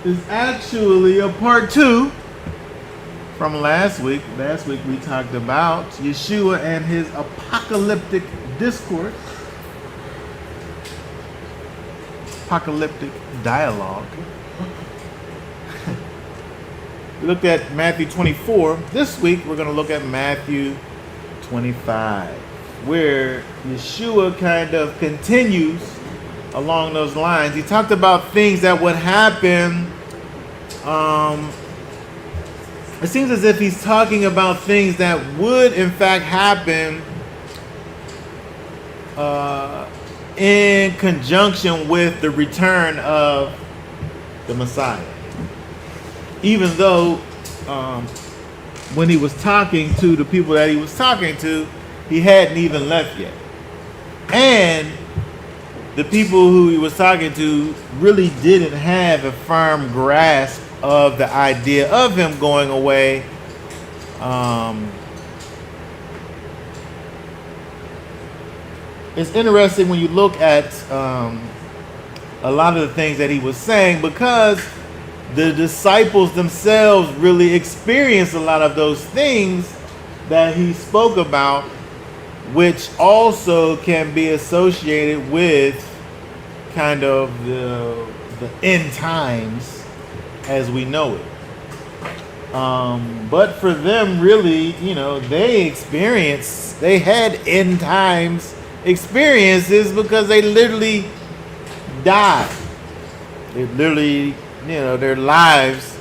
is actually a part two from last week. Last week we talked about Yeshua and his apocalyptic discourse, apocalyptic dialogue. We looked at Matthew 24. This week we're going to look at Matthew 25, where Yeshua kind of continues along those lines. He talked about things that would happen. It seems as if he's talking about things that would in fact happen in conjunction with the return of the Messiah. Even though when he was talking to the people that he was talking to, he hadn't even left yet. And the people who he was talking to really didn't have a firm grasp of the idea of him going away. It's interesting when you look at a lot of the things that he was saying, because the disciples themselves really experienced a lot of those things that he spoke about, which also can be associated with kind of the end times as we know it. But for them, really, they had end times experiences because they literally died. They literally, their lives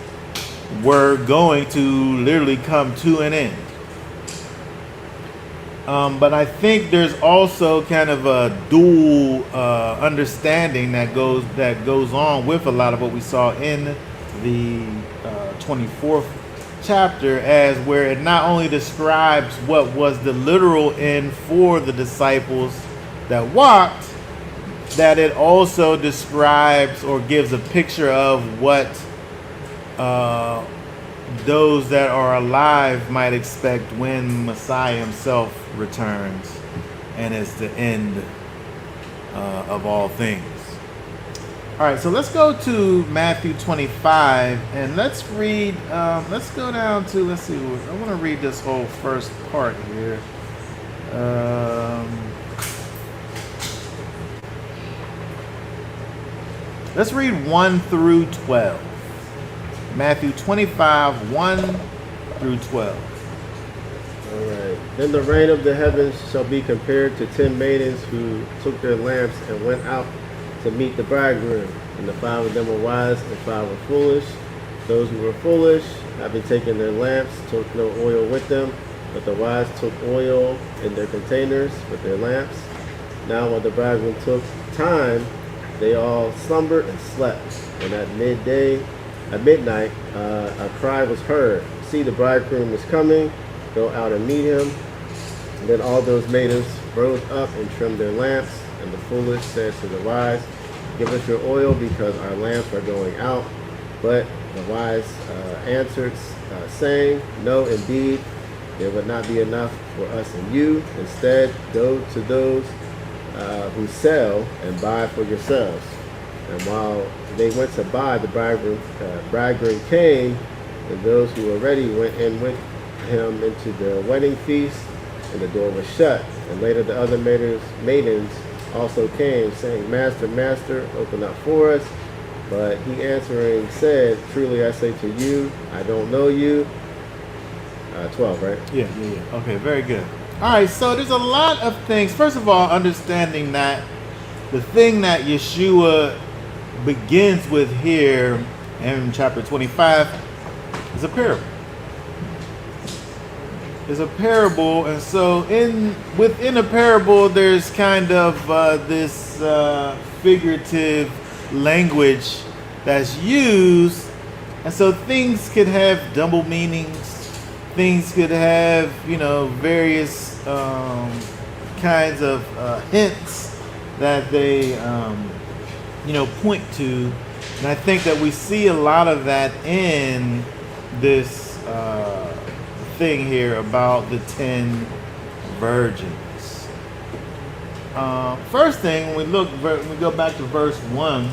were going to literally come to an end. But I think there's also kind of a dual understanding that goes on with a lot of what we saw in the 24th chapter, as where it not only describes what was the literal end for the disciples that walked, that it also describes or gives a picture of what those that are alive might expect when Messiah himself returns and is the end of all things. All right, so let's go to Matthew 25 and let's read, let's go down to, let's see, I want to read this whole first part here. Let's read 1 through 12. Matthew 25, 1 through 12. All right. Then the reign of the heavens shall be compared to 10 maidens who took their lamps and went out to meet the bridegroom. And the 5 of them were wise and 5 were foolish. Those who were foolish, having taken their lamps, took no oil with them, but the wise took oil in their containers with their lamps. Now when the bridegroom took time, they all slumbered and slept. And at midnight, a cry was heard, "See, the bridegroom is coming, go out and meet him." And then all those maidens rose up and trimmed their lamps. And the foolish said to the wise, "Give us your oil, because our lamps are going out." But the wise answered, saying, "No, indeed, there would not be enough for us and you. Instead, go to those who sell and buy for yourselves." And while they went to buy, the bridegroom came, and those who were ready went in with him into the wedding feast, and the door was shut. And later the other maidens also came, saying, "Master, Master, open up for us." But he answering said, "Truly I say to you, I don't know you." 12, right? Yeah. Okay, very good. All right, so there's a lot of things. First of all, understanding that the thing that Yeshua begins with here in chapter 25 is a parable. It's a parable, and so within a parable, there's kind of this figurative language that's used, and so things could have double meanings. Things could have, various kinds of hints that they, point to. And I think that we see a lot of that in this thing here about the 10 virgins. First thing, when we go back to verse 1,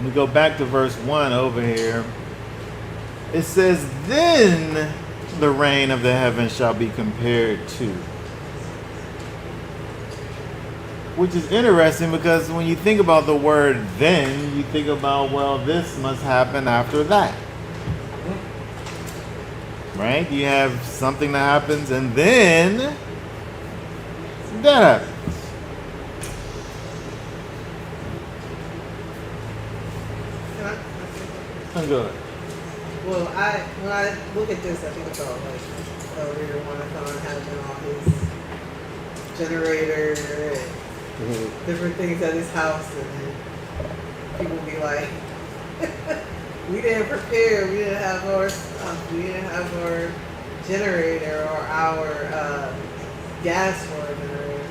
we go back to verse 1 over here. It says, then the reign of the heavens shall be compared to. Which is interesting because when you think about the word then, you think about, well, this must happen after that. Right? You have something that happens and then that happens. I'm good. Well, when I look at this, I think about like earlier when I thought having all his generator and different things at his house, and then people be like, "We didn't prepare. We didn't have our stuff. We didn't have our generator or our gas for a generator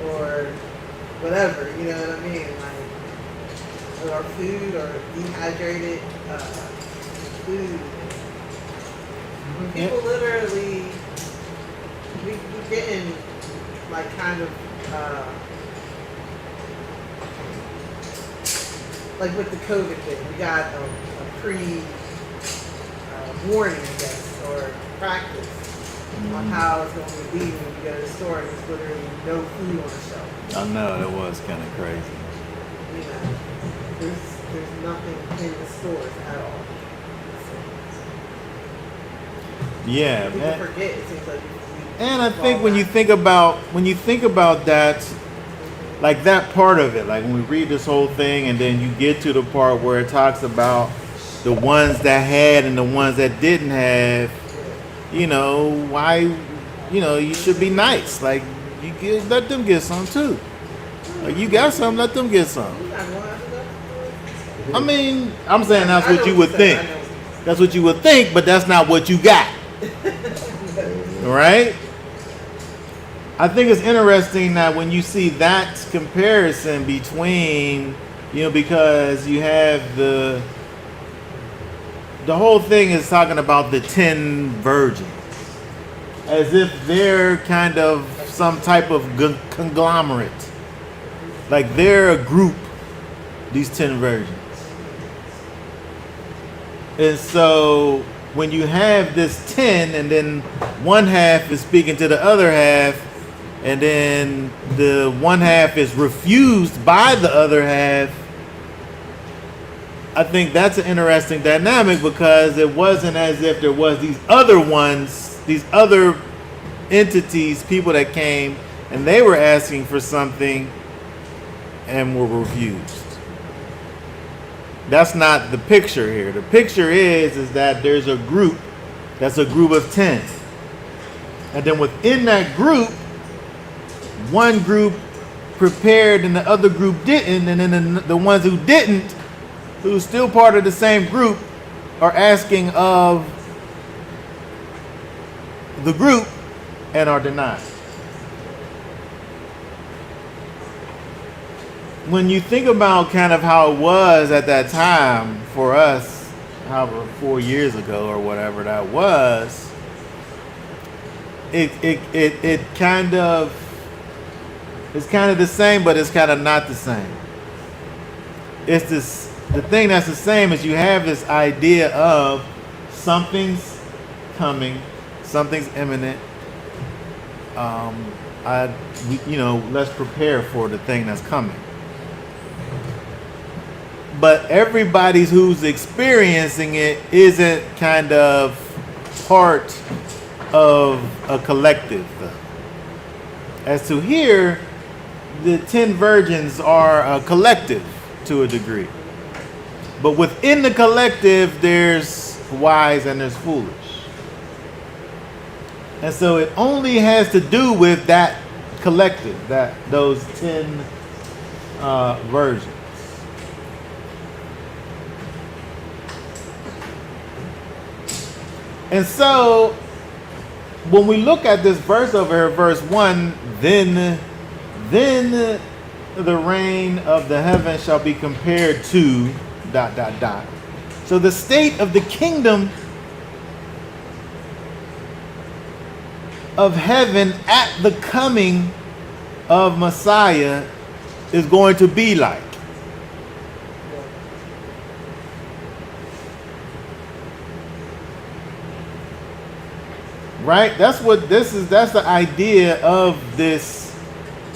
or whatever." You know what I mean? Like, or food or dehydrated food. When people literally, we getting like kind of like with the COVID thing, we got a pre-warning, I guess, or practice on how it's going to be when you go to the store and there's literally no food on the shelf. I know, that was kind of crazy. You know, there's nothing in the stores at all. Yeah, People man. forget. It seems like And I think when you think about that, like that part of it, like when we read this whole thing and then you get to the part where it talks about the ones that had and the ones that didn't have, you know, why, you know, you should be nice. Like, let them get some too. Like, you got some, let them get some. I mean, I'm saying that's what you would think. That's what you would think, but that's not what you got. Right? I think it's interesting that when you see that comparison between, you know, because you have the whole thing is talking about the 10 virgins as if they're kind of some type of conglomerate. Like they're a group, these 10 virgins. And so when you have this 10 and then one half is speaking to the other half, and then the one half is refused by the other half, I think that's an interesting dynamic because it wasn't as if there was these other ones, these other entities, people that came and they were asking for something and were refused. That's not the picture here. The picture is that there's a group, that's a group of 10. And then within that group, one group prepared and the other group didn't, and then the ones who didn't, who's still part of the same group, are asking of the group and are denied. When you think about kind of how it was at that time for us, however 4 years ago or whatever that was, it kind of, it's kind of the same, but it's kind of not the same. It's this, the thing that's the same is you have this idea of something's coming, something's imminent. Let's prepare for the thing that's coming. But everybody who's experiencing it isn't kind of part of a collective, though. As to here, the 10 virgins are a collective to a degree. But within the collective, there's wise and there's foolish. And so it only has to do with that collective, those 10 virgins. And so when we look at this verse over here, verse 1, then the reign of the heaven shall be compared to ... So the state of the kingdom of heaven at the coming of Messiah is going to be like. Right? That's what this is. That's the idea of this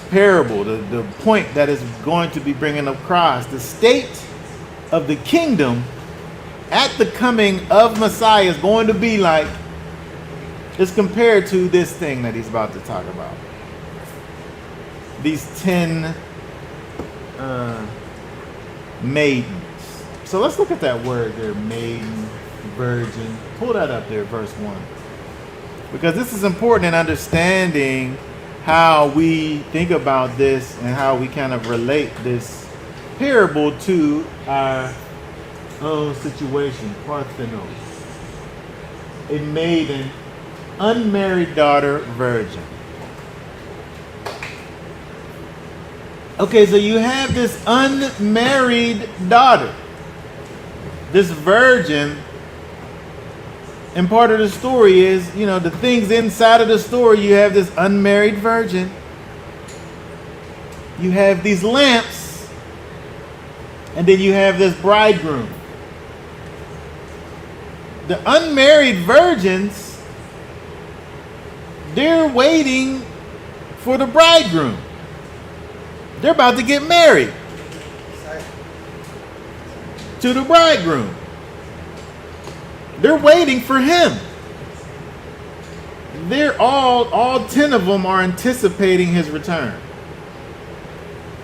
parable. The point that is going to be bringing across the state of the kingdom at the coming of Messiah is going to be like, is compared to this thing that he's about to talk about. These 10 maidens. So let's look at that word there, maiden, virgin. Pull that up there, verse 1. Because this is important in understanding how we think about this and how we kind of relate this parable to our own situation. Parthenos. A maiden, unmarried daughter, virgin. Okay, so you have this unmarried daughter, this virgin, and part of the story is, the things inside of the story. You have this unmarried virgin. You have these lamps, and then you have this bridegroom. The unmarried virgins, they're waiting for the bridegroom. They're about to get married to the bridegroom. They're waiting for him. They're all 10 of them are anticipating his return.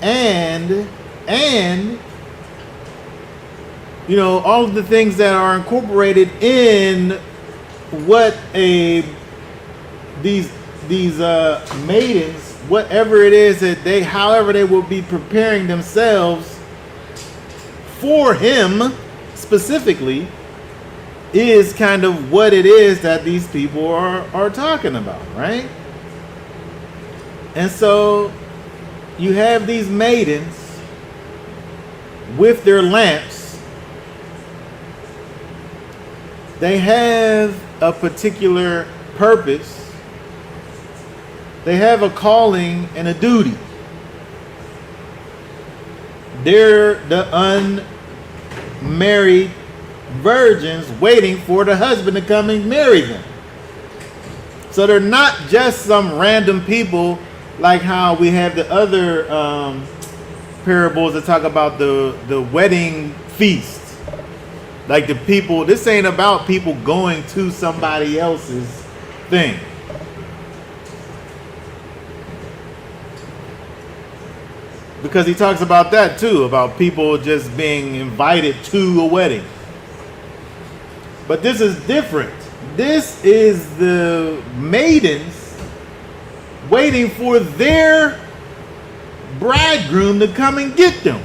And all of the things that are incorporated in what these maidens, whatever it is that however they will be preparing themselves for him specifically, is kind of what it is that these people are talking about, right? And so you have these maidens with their lamps. They have a particular purpose. They have a calling and a duty. They're the unmarried virgins waiting for the husband to come and marry them. So they're not just some random people like how we have the other parables that talk about the wedding feast. Like the people, this ain't about people going to somebody else's thing. Because he talks about that too, about people just being invited to a wedding. But this is different. This is the maidens waiting for their bridegroom to come and get them.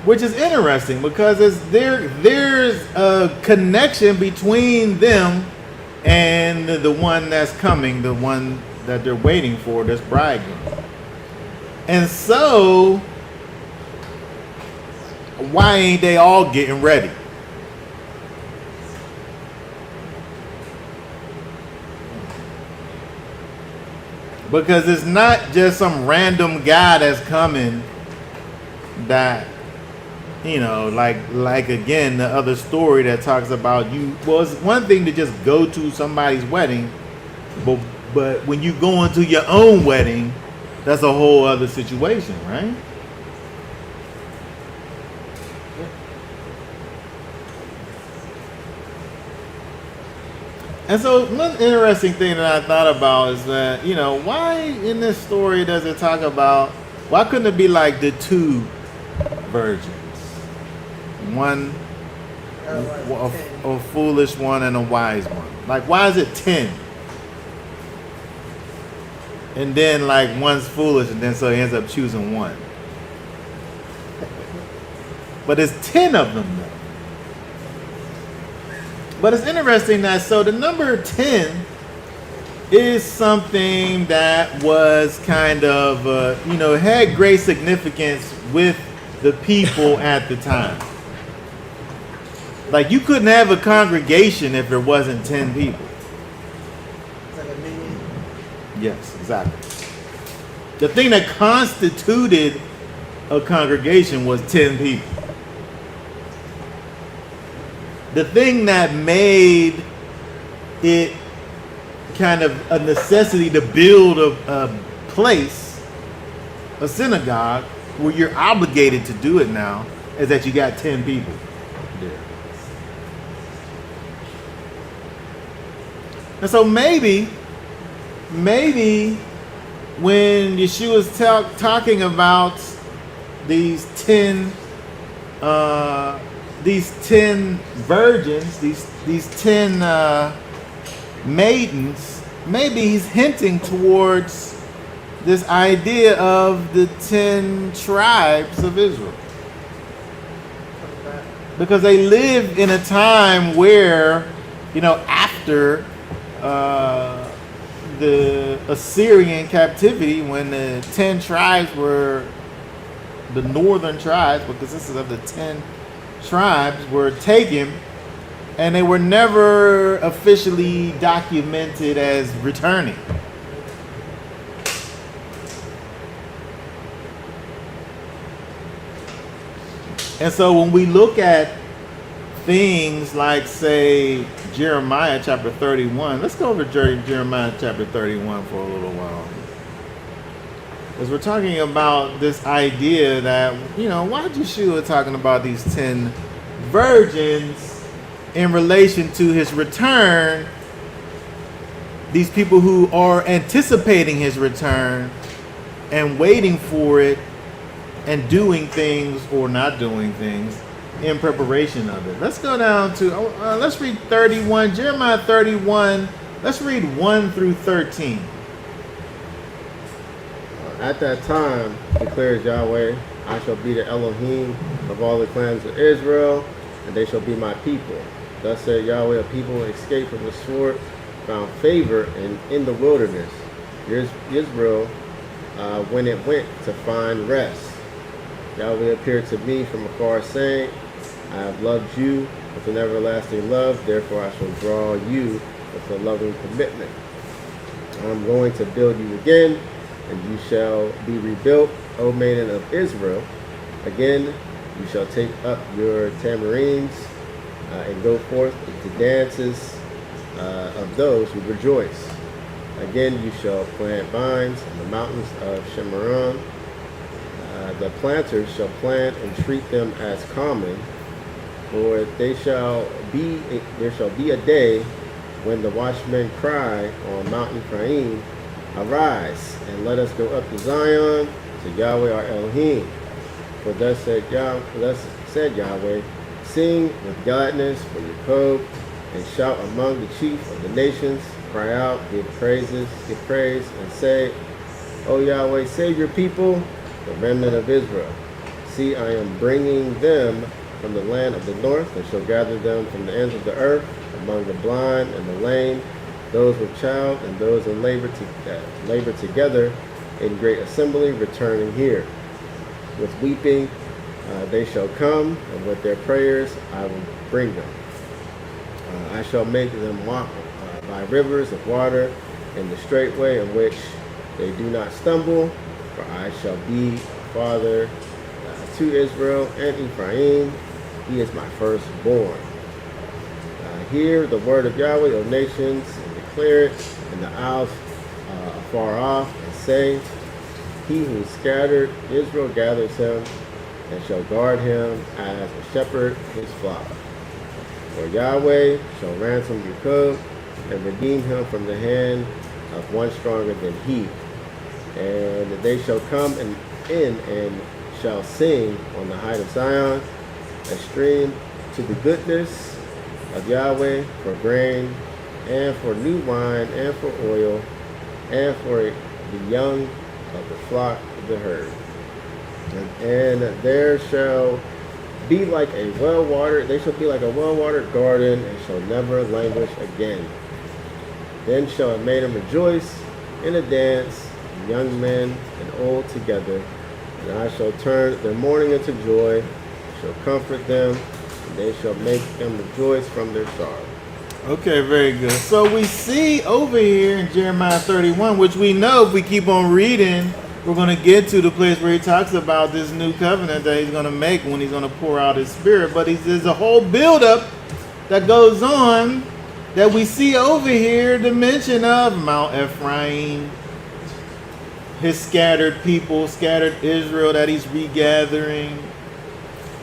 Which is interesting because there's a connection between them and the one that's coming, the one that they're waiting for, this bridegroom. And so, why ain't they all getting ready? Because it's not just some random guy that's coming that, like again, the other story that talks about you. Well, it's one thing to just go to somebody's wedding, but when you go into your own wedding, that's a whole other situation, right? And so one interesting thing that I thought about is that, why in this story does it talk about, why couldn't it be like the 2 virgins? One, a foolish one and a wise one. Like, why is it 10? And then like one's foolish, and then so he ends up choosing one. But it's 10 of them though. But it's interesting that so the number 10 is something that was kind of had great significance with the people at the time. Like you couldn't have a congregation if there wasn't 10 people. Yes, exactly. The thing that constituted a congregation was 10 people. The thing that made it kind of a necessity to build a place, a synagogue, where you're obligated to do it now, is that you got 10 people there. And so maybe when Yeshua's talking about these 10 virgins, these 10 maidens, maybe he's hinting towards this idea of the 10 tribes of Israel. Because they lived in a time where, after the Assyrian captivity, when the 10 tribes were the northern tribes, but consisted of the 10 tribes, were taken, and they were never officially documented as returning. And so when we look at things like, say, Jeremiah chapter 31, let's go over Jeremiah chapter 31 for a little while. Because we're talking about this idea that, why is Yeshua talking about these 10 virgins in relation to his return? These people who are anticipating his return and waiting for it and doing things or not doing things in preparation of it. Let's go down to, let's read 31, Jeremiah 31. Let's read 1 through 13. At that time, declares Yahweh, I shall be the Elohim of all the clans of Israel, and they shall be my people. Thus said Yahweh, a people escaped from the sword, found favor in the wilderness. Israel, when it went to find rest. Yahweh appeared to me from afar, saying, I have loved you with an everlasting love, therefore I shall draw you with a loving commitment. I am going to build you again, and you shall be rebuilt, O maiden of Israel. Again, you shall take up your tamarines and go forth into dances of those who rejoice. Again, you shall plant vines in the mountains of Shemaron. The planters shall plant and treat them as common, for there shall be a day when the watchmen cry on Mount Ephraim, arise and let us go up to Zion, to Yahweh our Elohim. For thus said Yahweh, sing with gladness for your code, and shout among the chief of the nations. Cry out, give praise, and say, O Yahweh, save your people, the remnant of Israel. See, I am bringing them from the land of the north, and shall gather them from the ends of the earth, among the blind and the lame, those with child and those in labor together in great assembly, returning here. With weeping they shall come, and with their prayers I will bring them. I shall make them walk by rivers of water in the straight way in which they do not stumble, for I shall be a father to Israel and Ephraim. He is my firstborn. Hear the word of Yahweh, O nations, and declare it in the isles afar off, and say, He who scattered Israel gathers him, and shall guard him as a shepherd his flock. For Yahweh shall ransom Jacob, and redeem him from the hand of one stronger than he. And they shall come in and shall sing on the height of Zion, a stream to the goodness of Yahweh, for grain, and for new wine, and for oil, and for the young of the flock of the herd. And there shall be like a they shall be like a well-watered garden, and shall never languish again. Then shall a maiden rejoice in a dance, young men and old together, and I shall turn their mourning into joy, shall comfort them, and they shall make them rejoice from their sorrow. Okay, very good. So we see over here in Jeremiah 31, which we know if we keep on reading we're going to get to the place where he talks about this new covenant that he's going to make when he's going to pour out his spirit. But there's a whole buildup that goes on that we see over here, the mention of Mount Ephraim, his scattered people, scattered Israel that he's regathering,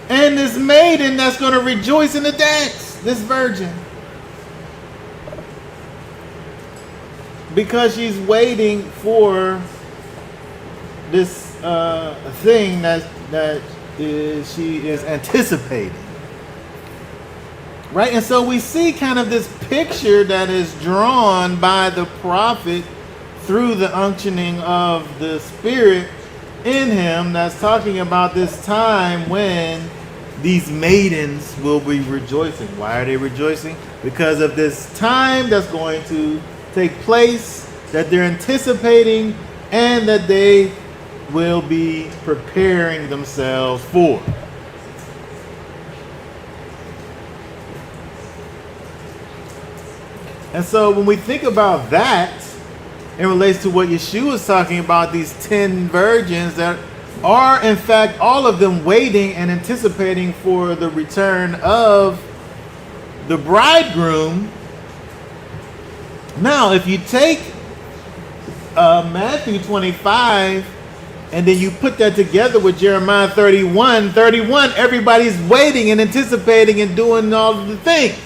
and this maiden that's going to rejoice in the dance, this virgin, because she's waiting for this thing she is anticipating, right? And so we see kind of this picture that is drawn by the prophet through the unctioning of the Spirit in him, that's talking about this time when these maidens will be rejoicing. Why are they rejoicing? Because of this time that's going to take place, that they're anticipating, and that they will be preparing themselves for. And so when we think about that, it relates to what Yeshua is talking about, these 10 virgins that are in fact all of them waiting and anticipating for the return of the bridegroom. Now, if you take Matthew 25 and then you put that together with Jeremiah 31, everybody's waiting and anticipating and doing all of the things.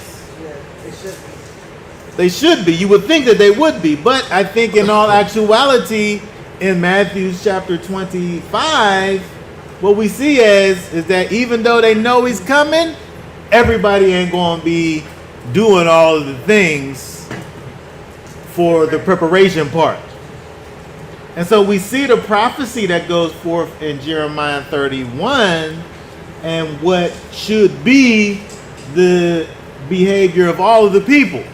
Yeah, it should be. They should be. You would think that they would be. But I think in all actuality, in Matthew chapter 25, what we see is that even though they know he's coming, everybody ain't going to be doing all of the things for the preparation part. And so we see the prophecy that goes forth in Jeremiah 31 and what should be the behavior of all of the people.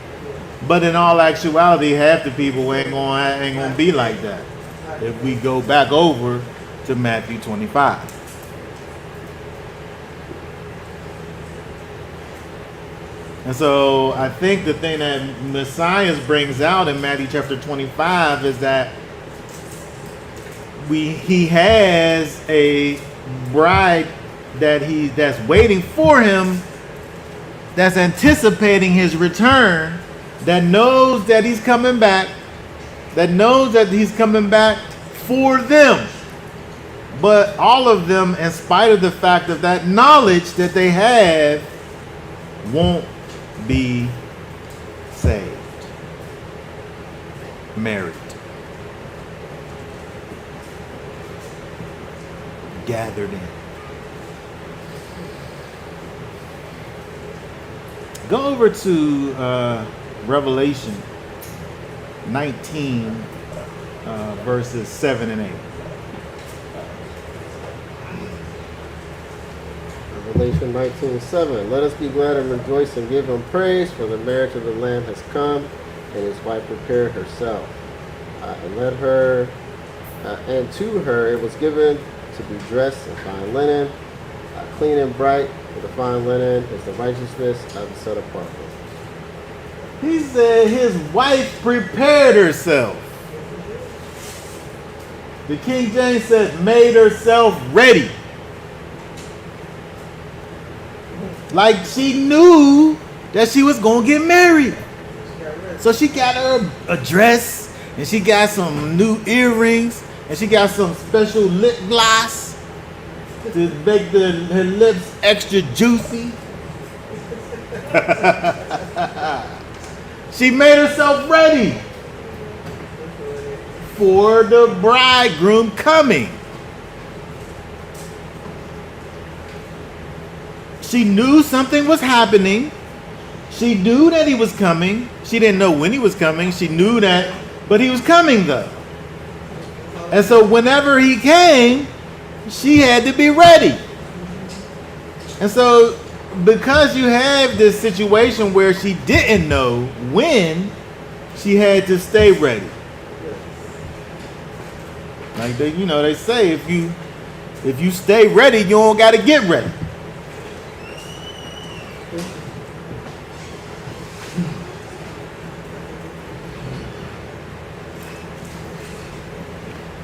But in all actuality, half the people ain't gonna be like that if we go back over to Matthew 25. And so I think the thing that Messiah brings out in Matthew chapter 25 is that he has a bride that's waiting for him, that's anticipating his return, that knows that he's coming back, for them. But all of them, in spite of the fact of that knowledge that they have, won't be saved, married, gathered in. Go over to Revelation 19, verses 7 and 8. Revelation 19:7. Let us be glad and rejoice and give him praise, for the marriage of the Lamb has come, and his wife prepared herself. And to her it was given to be dressed in fine linen, clean and bright, for the fine linen is the righteousness of the set apart one. He said his wife prepared herself. The King James said made herself ready. Like she knew that she was going to get married. So she got her a dress, and she got some new earrings, and she got some special lip gloss to make her lips extra juicy. She made herself ready for the bridegroom coming. She knew something was happening. She knew that he was coming. She didn't know when he was coming. She knew that, but he was coming though. And so whenever he came, she had to be ready. And so because you have this situation where she didn't know when, she had to stay ready. Like they say, if you stay ready, you don't got to get ready.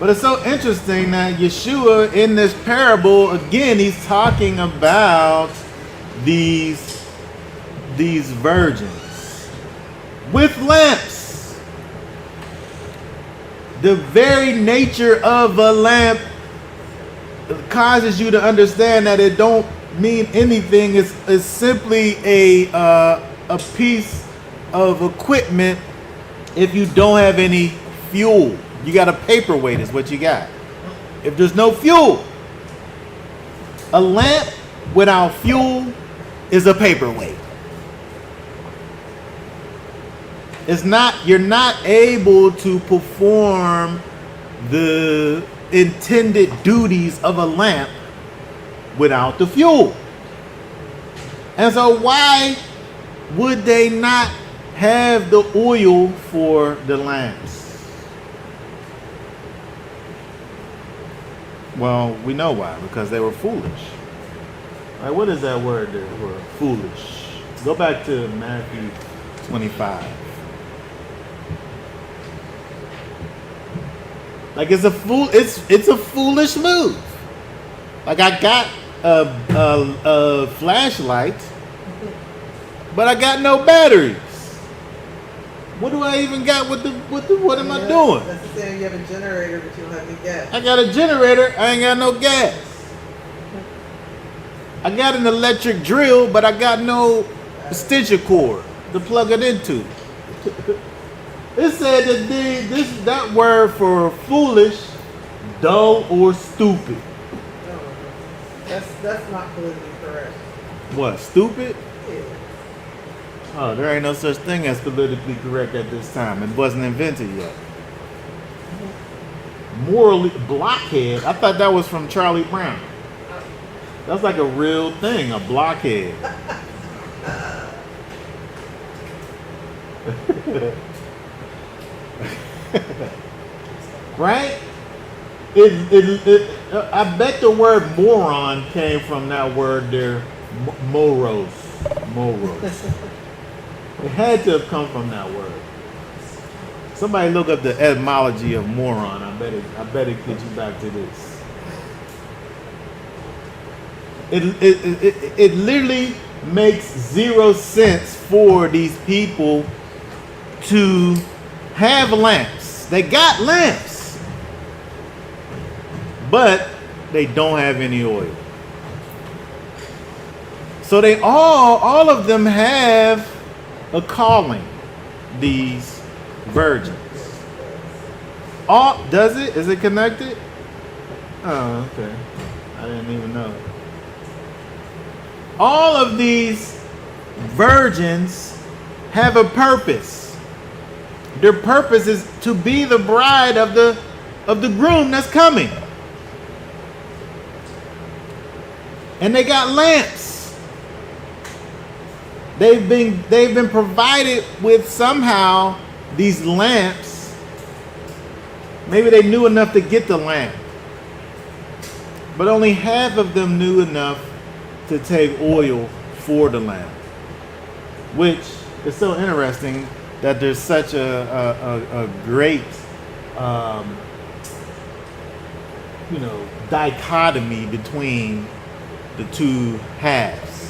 But it's so interesting that Yeshua in this parable, again, he's talking about these virgins with lamps. The very nature of a lamp causes you to understand that it don't mean anything. It's simply a piece of equipment if you don't have any fuel. You got a paperweight is what you got. If there's no fuel, a lamp without fuel is a paperweight. You're not able to perform the intended duties of a lamp without the fuel. And so why would they not have the oil for the lamps? Well, we know why, because they were foolish. All right, what is that word there? Were foolish. Go back to Matthew 25. Like it's a foolish move. Like I got a flashlight, but I got no batteries. What do I even got with the what am I doing? That's the same. You have a generator, but you don't have any gas. I got a generator, I ain't got no gas. I got an electric drill, but I got no extension cord to plug it into. It said that that word for foolish, dull, or stupid. No, that's not politically correct. What, stupid? Yeah. Oh, there ain't no such thing as politically correct at this time. It wasn't invented yet. Morally blockhead. I thought that was from Charlie Brown. That's like a real thing, a blockhead. Right? I bet the word moron came from that word there, moros. It had to have come from that word. Somebody look up the etymology of moron. I bet it gets you back to this. It literally makes zero sense for these people to have lamps. They got lamps, but they don't have any oil. So they all of them have a calling, these virgins. Does it? Is it connected? Oh, okay. I didn't even know. All of these virgins have a purpose. Their purpose is to be the bride of the groom that's coming. And they got lamps. They've been provided with somehow these lamps. Maybe they knew enough to get the lamp, but only half of them knew enough to take oil for the lamp, which is so interesting that there's such a great dichotomy between the two halves.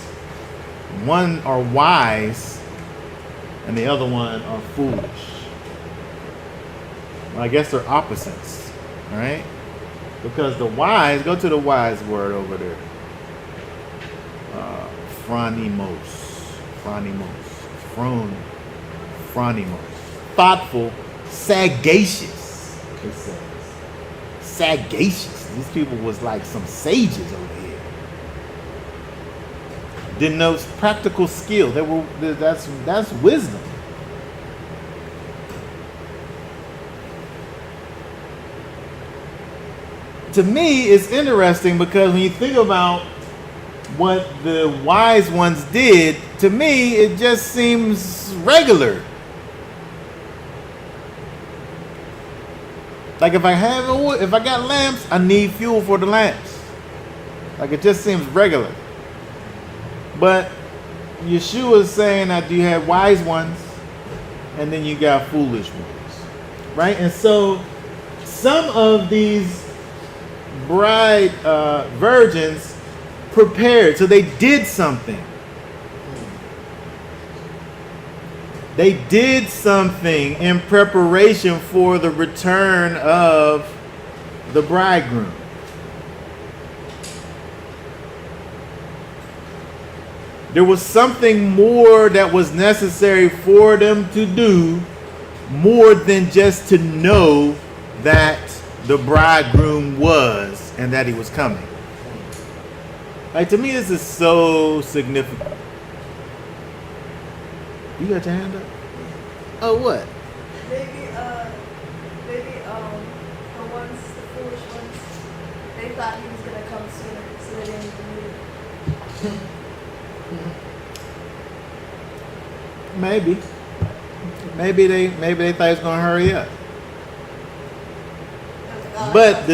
One are wise and the other one are foolish. Well, I guess they're opposites, right? Because the wise, go to the wise word over there. Phronimos. Thoughtful, sagacious, it says. Sagacious. These people was like some sages over here. Denotes practical skill. That's wisdom. To me, it's interesting because when you think about what the wise ones did, to me, it just seems regular. Like if I got lamps, I need fuel for the lamps. Like it just seems regular. But Yeshua is saying that you have wise ones and then you got foolish ones. Right? And so some of these bride virgins prepared, so they did something. They did something in preparation for the return of the bridegroom. There was something more that was necessary for them to do, more than just to know that the bridegroom was and that he was coming. Like, to me, this is so significant. You got your hand up? Oh, what? Maybe the foolish ones, they thought he was gonna come sooner, so they didn't believe. Maybe they thought he was gonna hurry up. But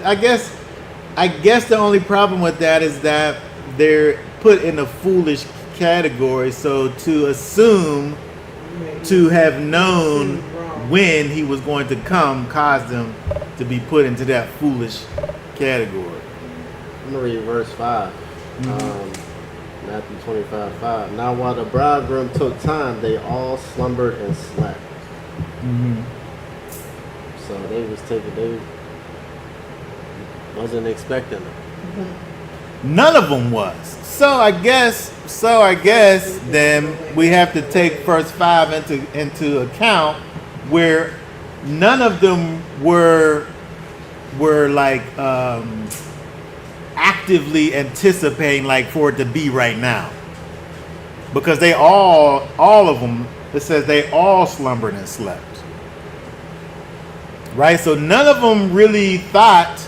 I guess the only problem with that is that they're put in a foolish category. So to assume to have known when he was going to come caused them to be put into that foolish category. I'm going to read verse 5. Matthew 25:5. Now while the bridegroom took time, they all slumbered and slept. Mm-hmm. So they wasn't expecting them. None of them was. So I guess then we have to take verse 5 into account, where none of them were like actively anticipating like for it to be right now, because they all of them, it says they all slumbered and slept, right? So none of them really thought.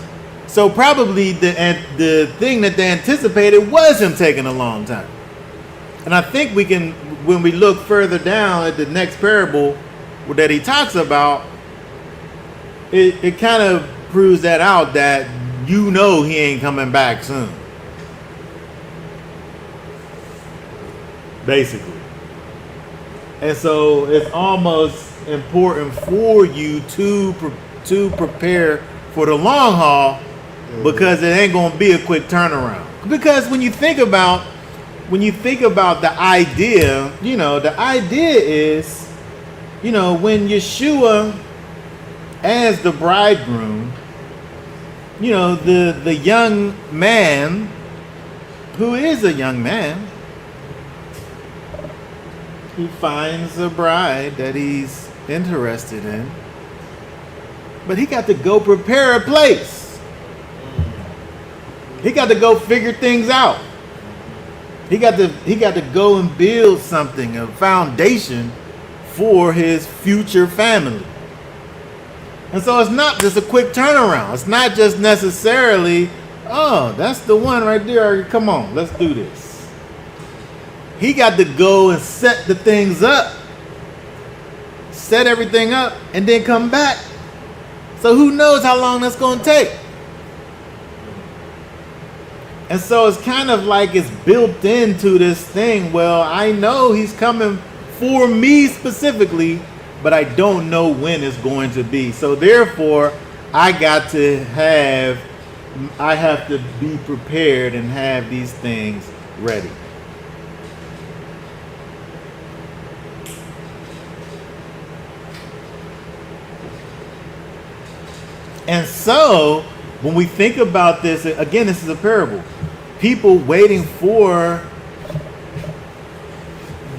So probably the thing that they anticipated was him taking a long time. And I think we can, when we look further down at the next parable that he talks about, it kind of proves that out, that he ain't coming back soon. Basically. And so it's almost important for you to prepare for the long haul, because it ain't gonna be a quick turnaround. Because when you think about the idea, the idea is, when Yeshua as the bridegroom, the young man, who is a young man, he finds a bride that he's interested in, but he got to go prepare a place. He got to go figure things out. He got to go and build something, a foundation for his future family. And so it's not just a quick turnaround. It's not just necessarily, oh, that's the one right there. Come on, let's do this. He got to go and set the things up, set everything up, and then come back. So who knows how long that's going to take? And so it's kind of like it's built into this thing. Well, I know he's coming for me specifically, but I don't know when it's going to be. So therefore, I have to be prepared and have these things ready. And so when we think about this, again, this is a parable. People waiting for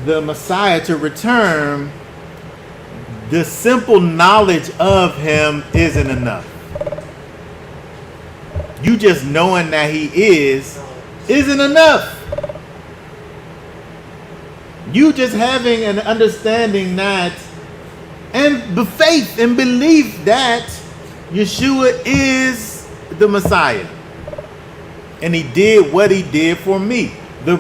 the Messiah to return, the simple knowledge of him isn't enough. You just knowing that he isn't enough. You just having an understanding that, and the faith and belief that Yeshua is the Messiah. And he did what he did for me. The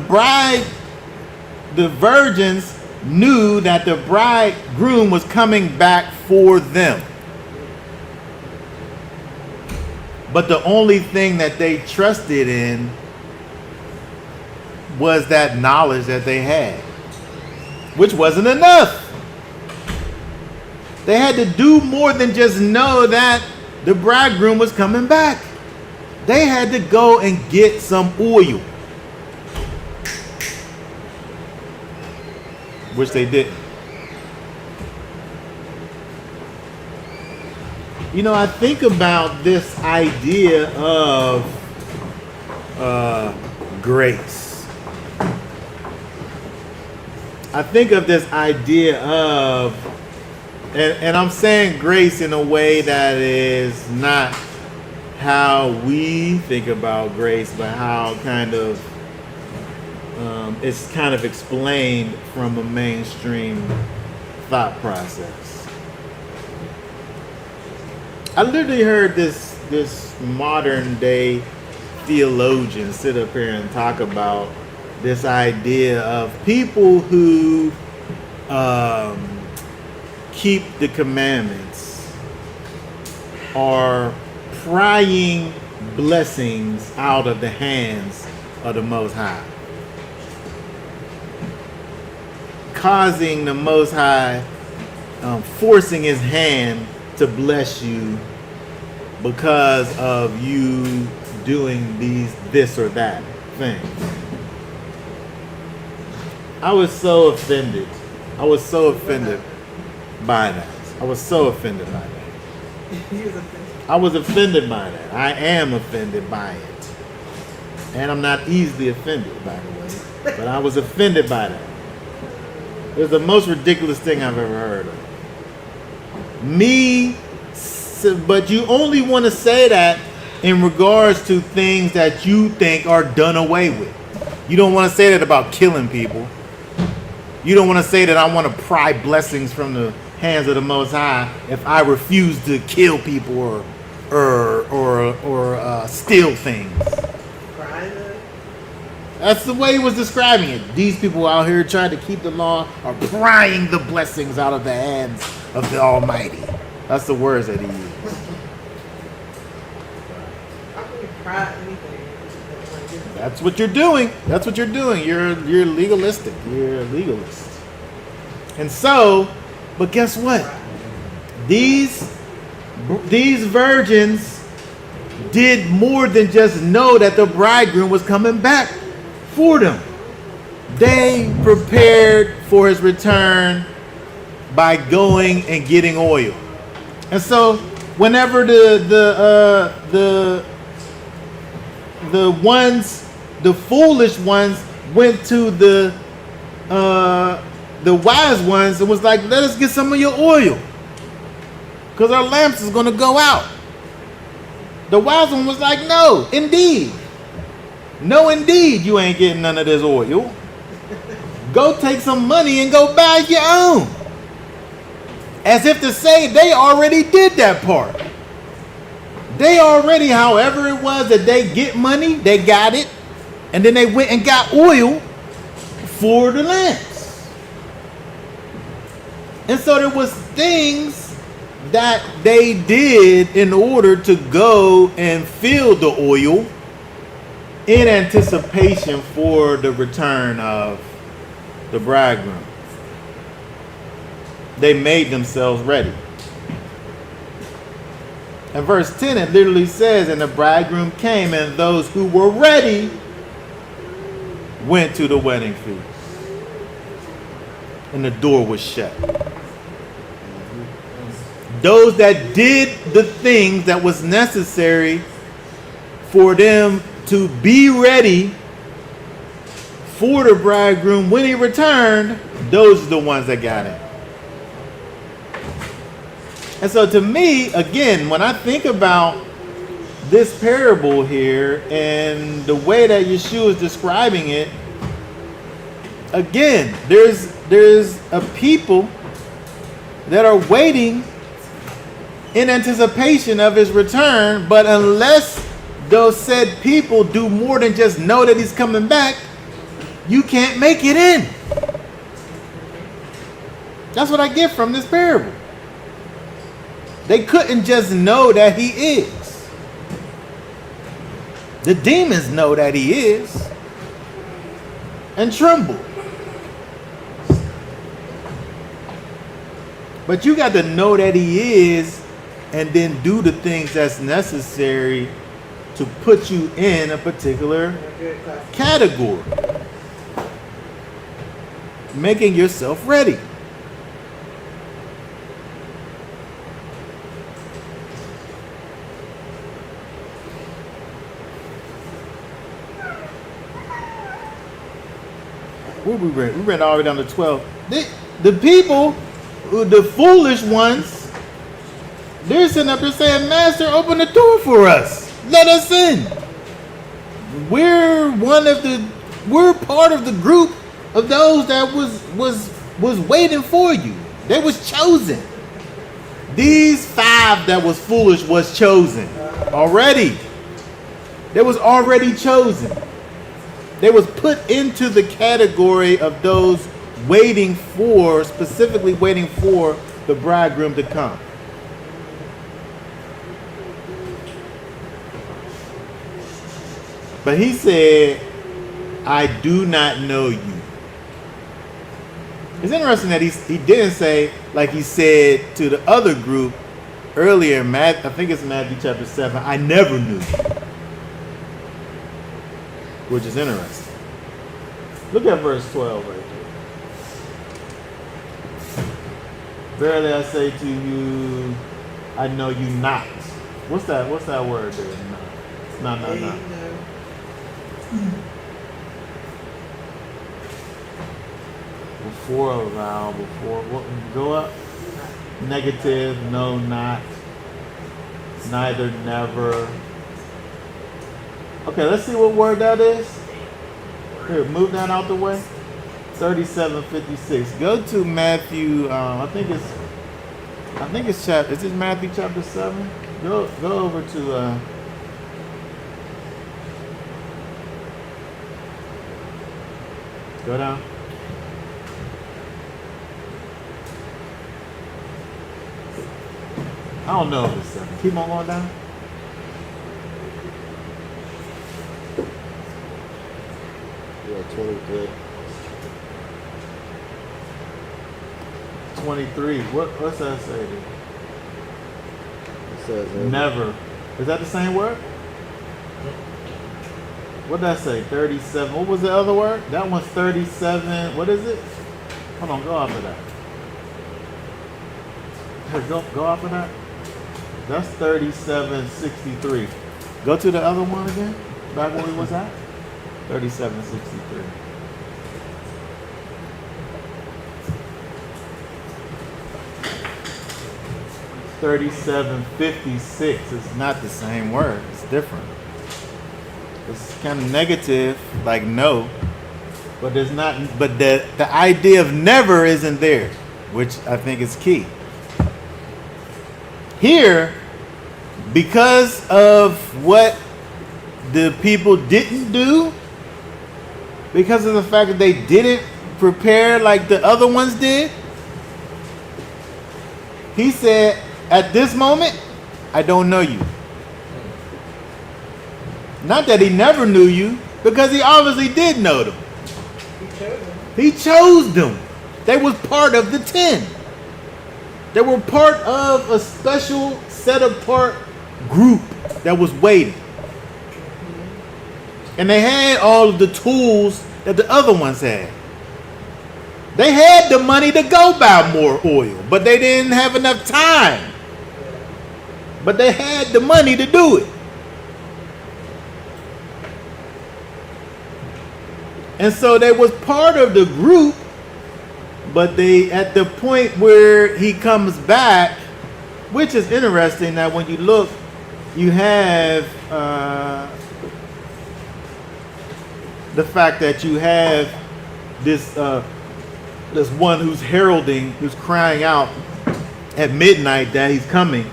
virgins knew that the bridegroom was coming back for them. But the only thing that they trusted in was that knowledge that they had, which wasn't enough. They had to do more than just know that the bridegroom was coming back. They had to go and get some oil, which they didn't. You know, I think about this idea of grace. I think of this idea of, and I'm saying grace in a way that is not how we think about grace, but how kind of it's kind of explained from a mainstream thought process. I literally heard this modern day theologian sit up here and talk about this idea of people who keep the commandments are prying blessings out of the hands of the Most High, causing the Most High, forcing his hand to bless you because of you doing this or that thing. I was so offended. I was so offended by that. I was so offended by that. I was offended by that. I am offended by it. And I'm not easily offended, by the way. But I was offended by that. It was the most ridiculous thing I've ever heard of. But you only want to say that in regards to things that you think are done away with. You don't want to say that about killing people. You don't want to say that I want to pry blessings from the hands of the Most High if I refuse to kill people or steal things. That's the way he was describing it. These people out here trying to keep the law are prying the blessings out of the hands of the Almighty. That's the words that he used. That's what you're doing. That's what you're doing. You're legalistic. You're a legalist. And so, but guess what? These virgins did more than just know that the bridegroom was coming back for them. They prepared for his return by going and getting oil. And so whenever the foolish ones went to the wise ones, it was like, let us get some of your oil, because our lamps is going to go out. The wise one was like, no, indeed, you ain't getting none of this oil. Go take some money and go buy your own. As if to say they already did that part. They already, however it was that they get money, they got it. And then they went and got oil for the lamps. And so there was things that they did in order to go and fill the oil in anticipation for the return of the bridegroom. They made themselves ready. In verse 10, it literally says, and the bridegroom came, and those who were ready went to the wedding feast. And the door was shut. Those that did the things that was necessary for them to be ready for the bridegroom when he returned, those are the ones that got it. And so to me, again, when I think about this parable here and the way that Yeshua is describing it, again, there's a people that are waiting in anticipation of his return, but unless those said people do more than just know that he's coming back, you can't make it in. That's what I get from this parable. They couldn't just know that he is. The demons know that he is and tremble. But you got to know that he is and then do the things that's necessary to put you in a particular A good class. category. Making yourself ready. Where we read? We read all the way down to 12. The people, the foolish ones, they're sitting up there saying, Master, open the door for us. Let us in. We're part of the group of those that was waiting for you. They was chosen. These 5 that was foolish was chosen already. They was already chosen. They was put into the category of those specifically waiting for the bridegroom to come. But he said, I do not know you. It's interesting that he didn't say, like he said to the other group earlier in I think it's Matthew chapter 7, I never knew you. Which is interesting. Look at verse 12 right there. Verily I say to you, I know you not. What's that word there? No. Before, what, go up? Negative, no, not. Neither, never. Okay, let's see what word that is. Here, move that out the way. 3756. Go to Matthew. I think it's chapter. Is it Matthew chapter 7? Go over to. Go down. I don't know if it's 7. Keep on going down. Yeah, 23. 23. What's that say there? It says Never. Is that the same word? What did that say? 37. What was the other word? That one's 37. What is it? Hold on, go off of that. Here, go off of that. That's 3763. Go to the other one again. Back where we was at. 3763. $37.56 is not the same word. It's different. It's kind of negative, like no, but there's not. But the idea of never isn't there, which I think is key. Here, because of what the people didn't do, because of the fact that they didn't prepare like the other ones did, he said, at this moment, I don't know you. Not that he never knew you, because he obviously did know them. He chose them. They was part of the 10. They were part of a special set apart group that was waiting. And they had all of the tools that the other ones had. They had the money to go buy more oil, but they didn't have enough time. But they had the money to do it. And so they was part of the group, but they, at the point where he comes back, which is interesting that when you look, you have the fact that you have this this one who's heralding, who's crying out at midnight that he's coming.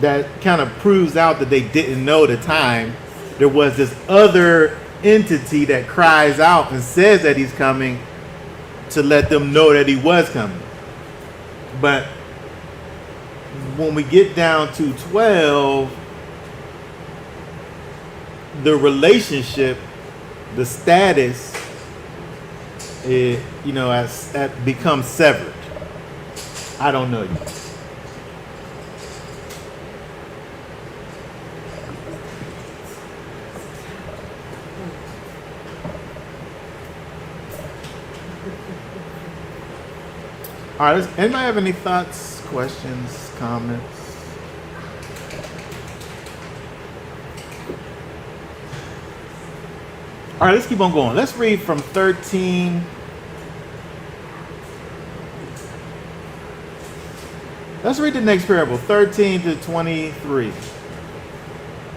That kind of proves out that they didn't know the time. There was this other entity that cries out and says that he's coming to let them know that he was coming. But when we get down to 12, the relationship, the status, it, has becomes severed. I don't know you. All right, anybody have any thoughts, questions, comments? All right, let's keep on going. Let's read from 13. Let's read the next parable, 13 to 23.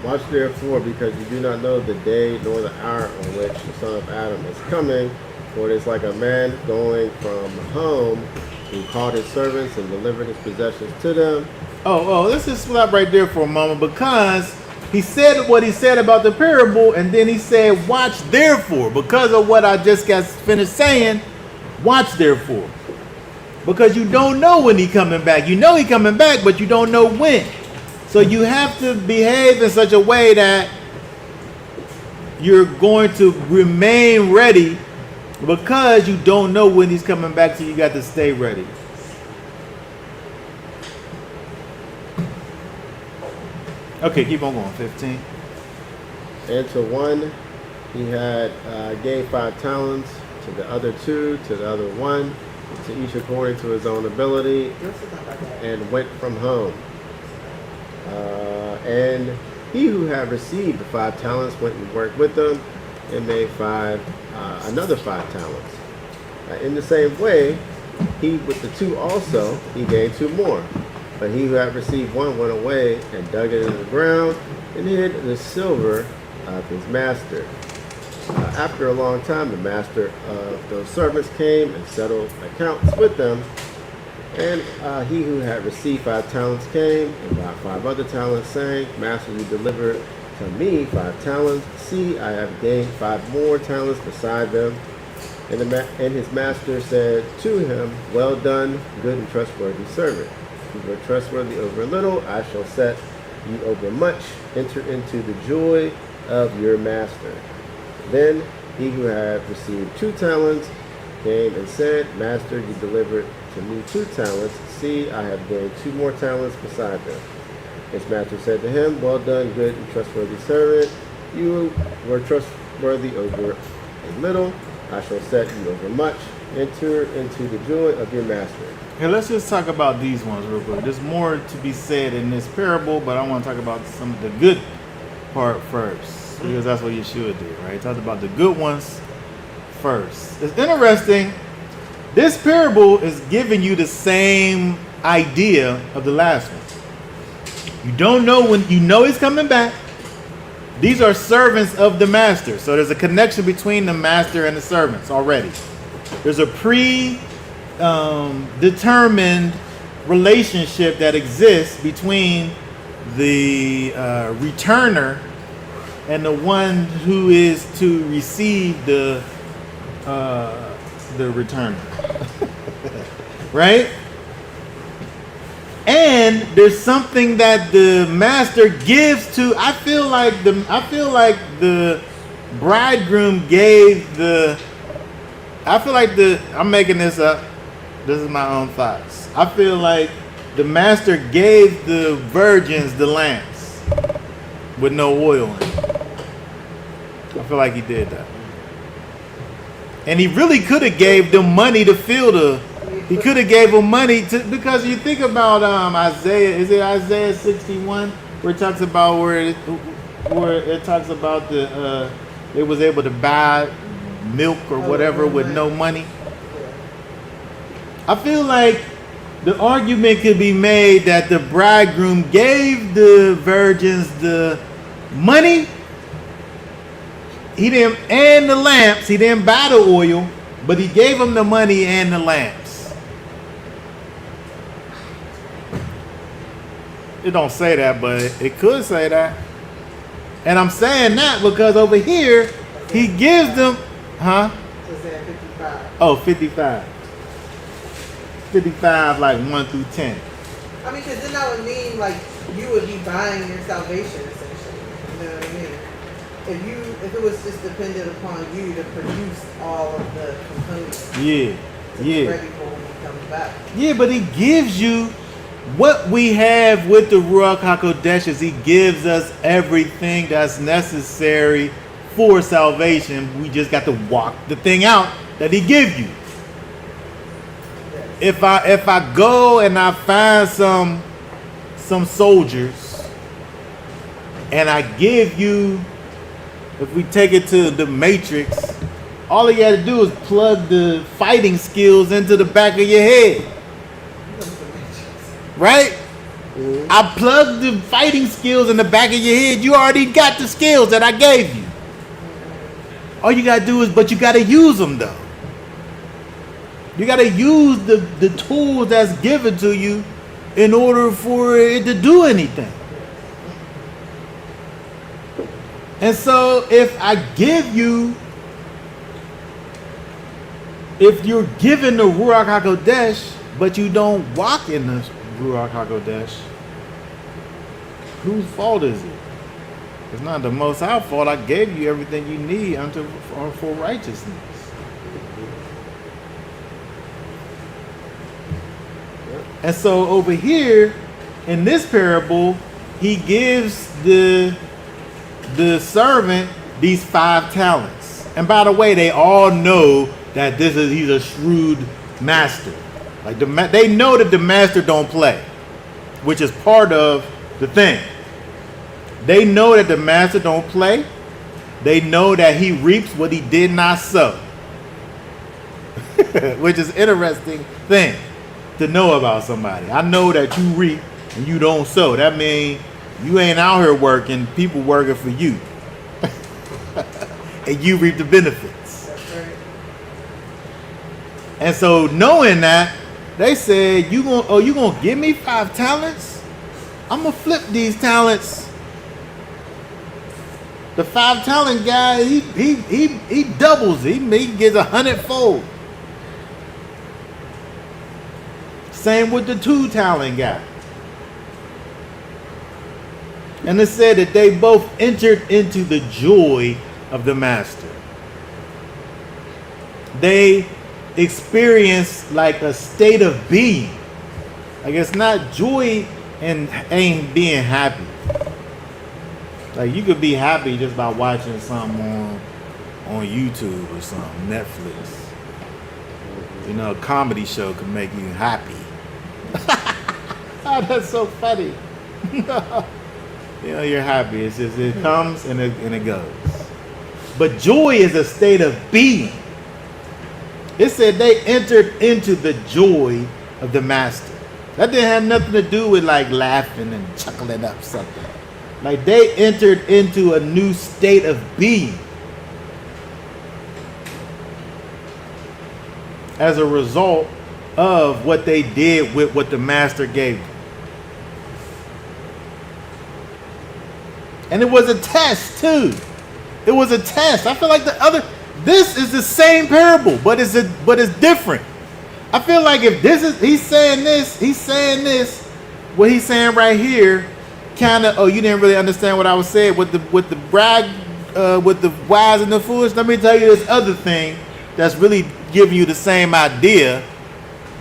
Watch therefore, because you do not know the day nor the hour on which the Son of Adam is coming. For it is like a man going from home who called his servants and delivered his possessions to them. Let's just stop right there for a moment, because he said what he said about the parable, and then he said, watch therefore, because of what I just got finished saying. Watch therefore, because you don't know when he's coming back. You know he's coming back, but you don't know when. So you have to behave in such a way that you're going to remain ready, because you don't know when he's coming back, so you got to stay ready. Okay, keep on going. 15. And to one he had gave 5 talents, to the other 2, to the other 1, to each according to his own ability, and went from home. And he who had received the 5 talents went and worked with them, and made another 5 talents. In the same way, he with the 2 also, he gave 2 more. But he who had received 1 went away and dug it in the ground and hid the silver of his master. After a long time, the master of those servants came and settled accounts with them. And he who had received 5 talents came and got 5 other talents, saying, Master, you delivered to me 5 talents. See, I have gained 5 more talents beside them. And his master said to him, Well done, good and trustworthy servant. You were trustworthy over little, I shall set you over much. Enter into the joy of your master. Then he who had received 2 talents came and said, Master, you delivered to me 2 talents. See, I have gained 2 more talents beside them. His master said to him, Well done, good and trustworthy servant. You were trustworthy over a little, I shall set you over much. Enter into the joy of your master. Here, let's just talk about these ones real quick. There's more to be said in this parable, but I want to talk about some of the good part first, because that's what you should do, right? Talk about the good ones first. It's interesting. This parable is giving you the same idea of the last one. You don't know when, you know he's coming back. These are servants of the master. So there's a connection between the master and the servants already. There's a determined relationship that exists between the returner and the one who is to receive the returner. Right? And there's something that the master gives to. I feel like the bridegroom gave the. I'm making this up. This is my own thoughts. I feel like the master gave the virgins the lamps with no oil in it. I feel like he did that. And he really could have gave them money to fill the. He could have gave them money to, because you think about Isaiah. Is it Isaiah 61 where it talks about where it talks about the they was able to buy milk or whatever with no money. I feel like the argument could be made that the bridegroom gave the virgins the money. He didn't, and the lamps. He didn't buy the oil, but he gave them the money and the lamps. It don't say that, but it could say that. And I'm saying that because over here he gives them. Huh? So it's at 55. Oh, 55. 55, like 1 through 10. I mean, because then that would mean, like, you would be buying your salvation, essentially. You know what I mean? If it was just dependent upon you to produce all of the components. Yeah. To be ready for when he comes back. Yeah, but he gives you what we have with the Ruach HaKodesh is he gives us everything that's necessary for salvation. We just got to walk the thing out that he gives you. Yes. if I go and I find some soldiers and I give you, if we take it to the Matrix, all you got to do is plug the fighting skills into the back of your head, right? I plugged the fighting skills in the back of your head. You already got the skills that I gave you. All you got to do is, but you got to use them though. You got to use the tools that's given to you in order for it to do anything. And so if I give you, if you're given the Ruach HaKodesh, but you don't walk in the Ruach HaKodesh, whose fault is it? It's not the Most High's fault. I gave you everything you need for righteousness. And so over here, in this parable, he gives the servant these 5 talents. And by the way, they all know that he's a shrewd master. Like they know that the master don't play, which is part of the thing. They know that the master don't play. They know that he reaps what he did not sow, which is an interesting thing to know about somebody. I know that you reap and you don't sow. That means you ain't out here working, people working for you. And you reap the benefits. That's right. And so knowing that, they said, you gonna give me 5 talents? I'm gonna flip these talents. The 5 talent guy, he doubles. He gets 100-fold. Same with the 2 talent guy. And it said that they both entered into the joy of the master. They experienced like a state of being. Like it's not joy and ain't being happy. Like you could be happy just by watching something on YouTube or something, Netflix. You know, a comedy show can make you happy. Oh, that's so funny. You know, you're happy. It's just, it comes and it goes. But joy is a state of being. It said they entered into the joy of the master. That didn't have nothing to do with like laughing and chuckling up something. Like they entered into a new state of being as a result of what they did with what the master gave them. And it was a test too. It was a test. I feel like this is the same parable, but it's different. I feel like if he's saying this, what he's saying right here, kind of, you didn't really understand what I was saying with the brag, with the wise and the foolish. Let me tell you this other thing that's really giving you the same idea,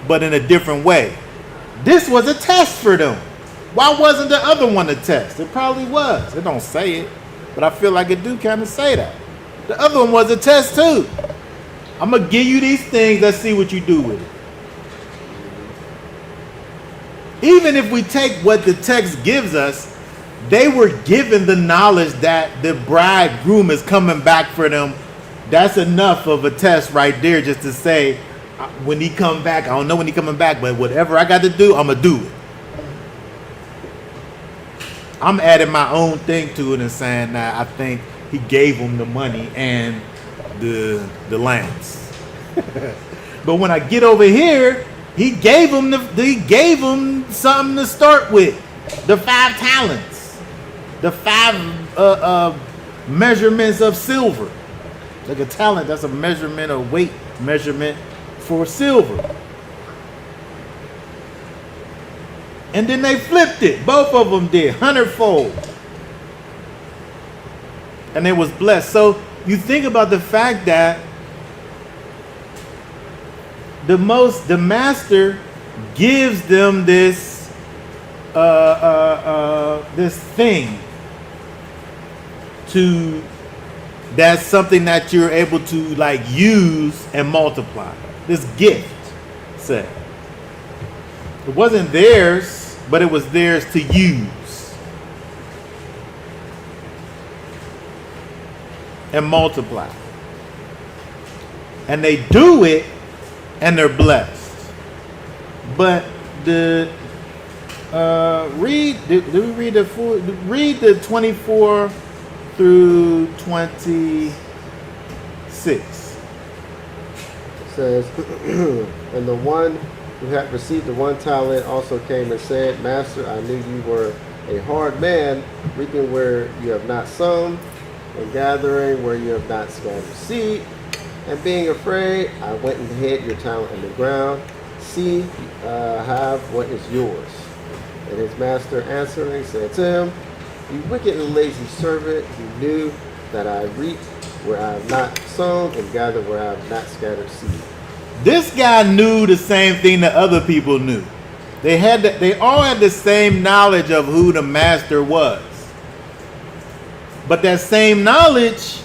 but in a different way. This was a test for them. Why wasn't the other one a test? It probably was. It don't say it, but I feel like it do kind of say that. The other one was a test too. I'm going to give you these things. Let's see what you do with it. Even if we take what the text gives us, they were given the knowledge that the bridegroom is coming back for them. That's enough of a test right there just to say, when he come back, I don't know when he coming back, but whatever I got to do, I'm going to do it. I'm adding my own thing to it and saying that I think he gave them the money and the lamps. But when I get over here, he gave them something to start with. The 5 talents, the 5 measurements of silver. Like a talent, that's a measurement, a weight measurement for silver. And then they flipped it. Both of them did, 100-fold. And it was blessed. So you think about the fact that the master gives them this this thing that's something that you're able to like use and multiply. This gift, say. It wasn't theirs, but it was theirs to use and multiply. And they do it, and they're blessed. But did we read the full? Read the 24 through 26. It says, and the one who had received the 1 talent also came and said, Master, I knew you were a hard man, reaping where you have not sown, and gathering where you have not scattered seed. And being afraid, I went and hid your talent in the ground. See, have what is yours. And his master answering said to him, You wicked and lazy servant, you knew that I reap where I have not sown and gather where I have not scattered seed. This guy knew the same thing that other people knew. They all had the same knowledge of who the master was. But that same knowledge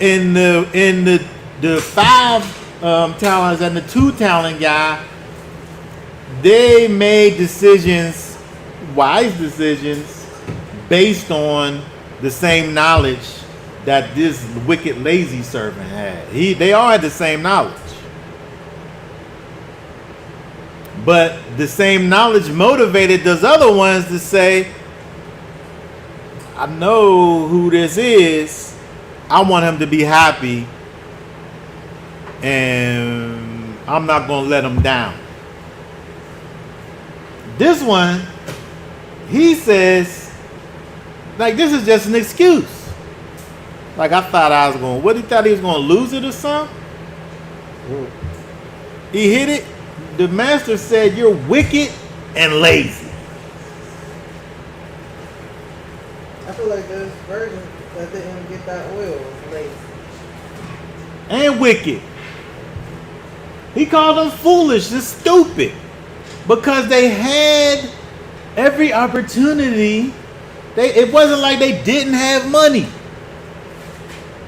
in the 5 talents and the 2 talent guy, they made decisions, wise decisions, based on the same knowledge that this wicked lazy servant had. They all had the same knowledge. But the same knowledge motivated those other ones to say, I know who this is. I want him to be happy. And I'm not going to let him down. This one, he says, like, this is just an excuse. Like, I thought I was going, what, he thought he was going to lose it or something? He hit it. The master said, you're wicked and lazy. I feel like this version that didn't get that oil was lazy. And wicked. He called them foolish and stupid. Because they had every opportunity. It wasn't like they didn't have money.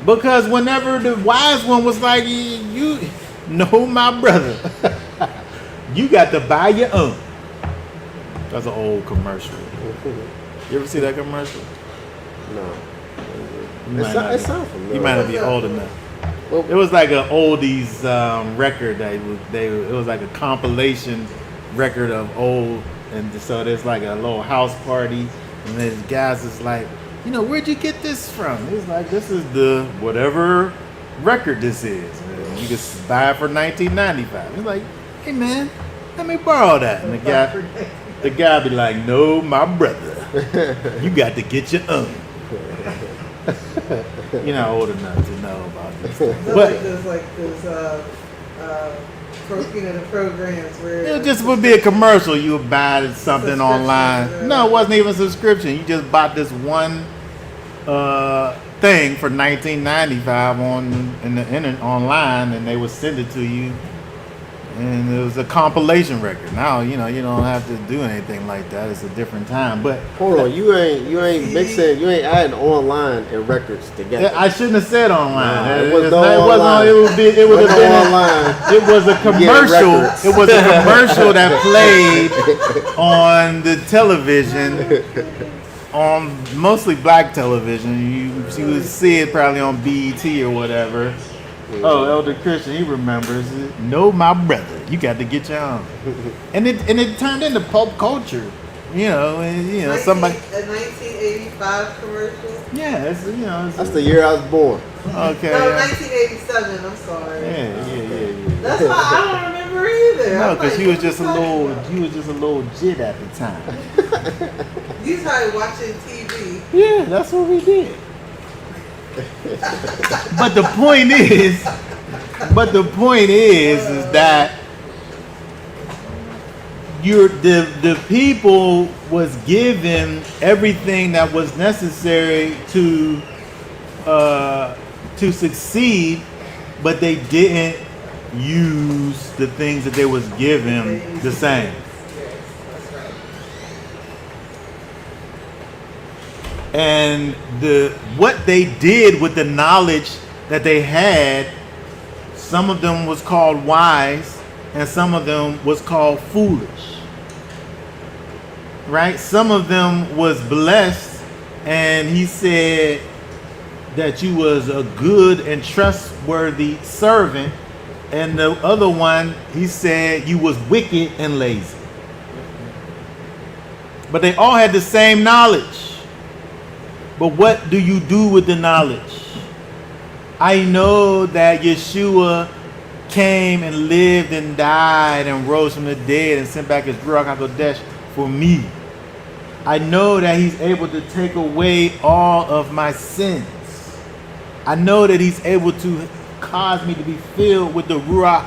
Because whenever the wise one was like, you know my brother. You got to buy your own. That's an old commercial. You ever see that commercial? No. It sounds familiar. You might not be old enough. Well, It was like an oldies record. It was like a compilation record of old, and so there's like a little house party, and these guys is like, where'd you get this from? It's like, this is the whatever record this is. And you can buy it for $19.95. It's like, hey man, let me borrow that. And the guy be like, no, my brother, you got to get your own. You're not old enough to know about this thing. But The programs where it just would be a commercial. You would buy something online. No, it wasn't even a subscription. You just bought this one thing for $19.95 online, and they would send it to you. And it was a compilation record. Now you don't have to do anything like that. It's a different time. But hold on, you ain't mixing, you ain't adding online and records together. I shouldn't have said online. It was online. It was a commercial. It was a commercial that played on the television, on mostly black television. You would see it probably on BET or whatever. Oh, Elder Christian, he remembers it. No, my brother, you got to get your own. And it turned into pop culture, somebody. A 1985 commercial. Yeah, it's. That's the year I was born. Okay. No, 1987. I'm sorry. Yeah. That's why I don't remember either. No, because like, you was just a little jit at the time. You started watching TV. Yeah, that's what we did. But the point is that the people was given everything that was necessary to succeed, but they didn't use the things that they was given the same. Yes, that's right. And what they did with the knowledge that they had, some of them was called wise and some of them was called foolish. right? Some of them was blessed, and he said that you was a good and trustworthy servant, and the other one, he said you was wicked and lazy. But they all had the same knowledge. But what do you do with the knowledge? I know that Yeshua came and lived and died and rose from the dead and sent back his Ruach HaKodesh for me. I know that he's able to take away all of my sins. I know that he's able to cause me to be filled with the Ruach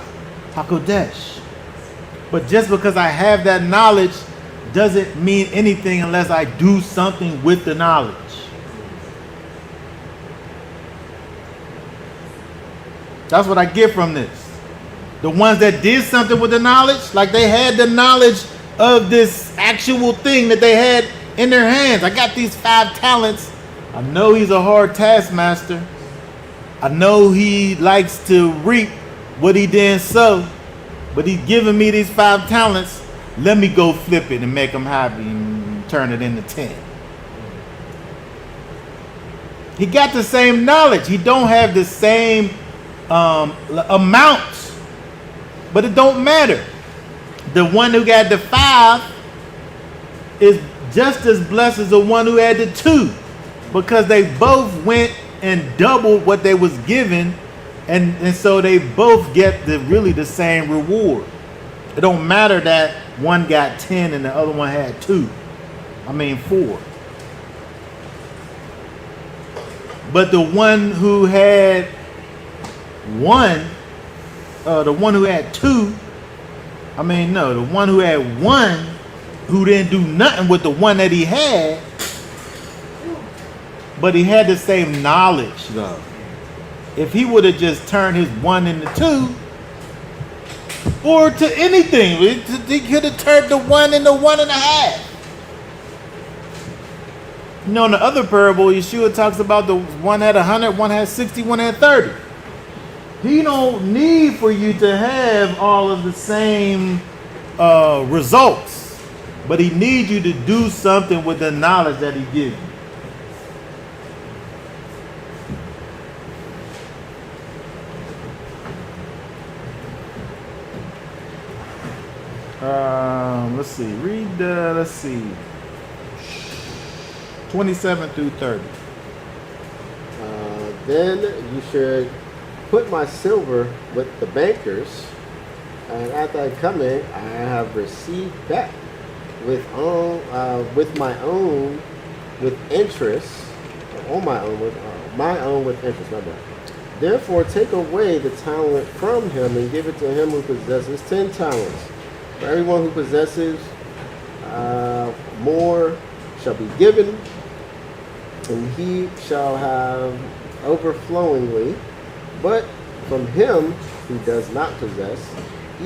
HaKodesh. But just because I have that knowledge doesn't mean anything unless I do something with the knowledge. That's what I get from this. The ones that did something with the knowledge, like they had the knowledge of this actual thing that they had in their hands. I got these 5 talents. I know he's a hard taskmaster. I know he likes to reap what he didn't sow, but he's giving me these 5 talents. Let me go flip it and make him happy and turn it into 10. He got the same knowledge. He don't have the same amount, but it don't matter. The one who got the 5 is just as blessed as the one who had the 2, because they both went and doubled what they was given, and so they both get really the same reward. It don't matter that one got 10 and the other one had 4. But the one who had 1, the one who had 2, the one who had 1 who didn't do nothing with the one that he had, but he had the same knowledge though. If he would have just turned his 1 into 2, or to anything, he could have turned the 1 into 1.5. In the other parable, Yeshua talks about the one had 100, one had 60, one had 30. He don't need for you to have all of the same results, but he needs you to do something with the knowledge that he gives you. Let's see. Let's see. 27 through 30. Then you should put my silver with the bankers, and after I come in, I have received back with my own with interest, on my own with interest. My bad. Therefore, take away the talent from him and give it to him who possesses 10 talents. For everyone who possesses more shall be given, and he shall have overflowingly. But from him who does not possess,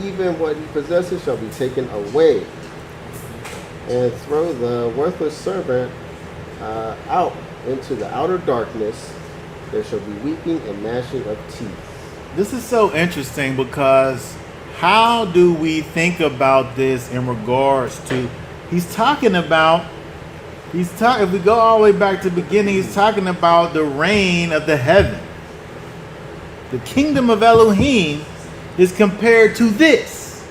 even what he possesses shall be taken away. And throw the worthless servant out into the outer darkness. There shall be weeping and gnashing of teeth. This is so interesting because how do we think about this in regards to, if we go all the way back to the beginning, he's talking about the reign of the heaven. The kingdom of Elohim is compared to this.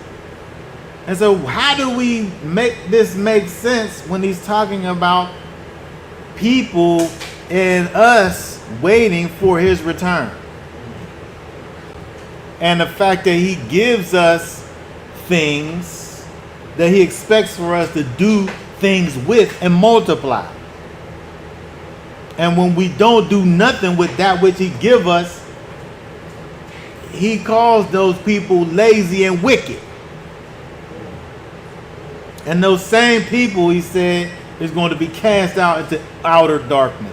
And so how do we make this make sense when he's talking about people and us waiting for his return? And the fact that he gives us things that he expects for us to do things with and multiply. And when we don't do nothing with that which he give us, he calls those people lazy and wicked. And those same people, he said, is going to be cast out into outer darkness,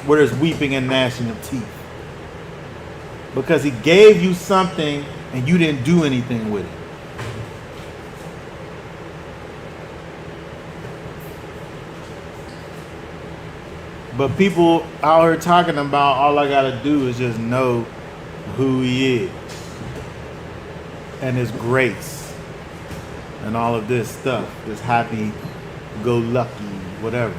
where there's weeping and gnashing of teeth. Because he gave you something and you didn't do anything with it. But people out here talking about all I gotta do is just know who he is and his grace and all of this stuff, this happy happy-go-lucky, whatever.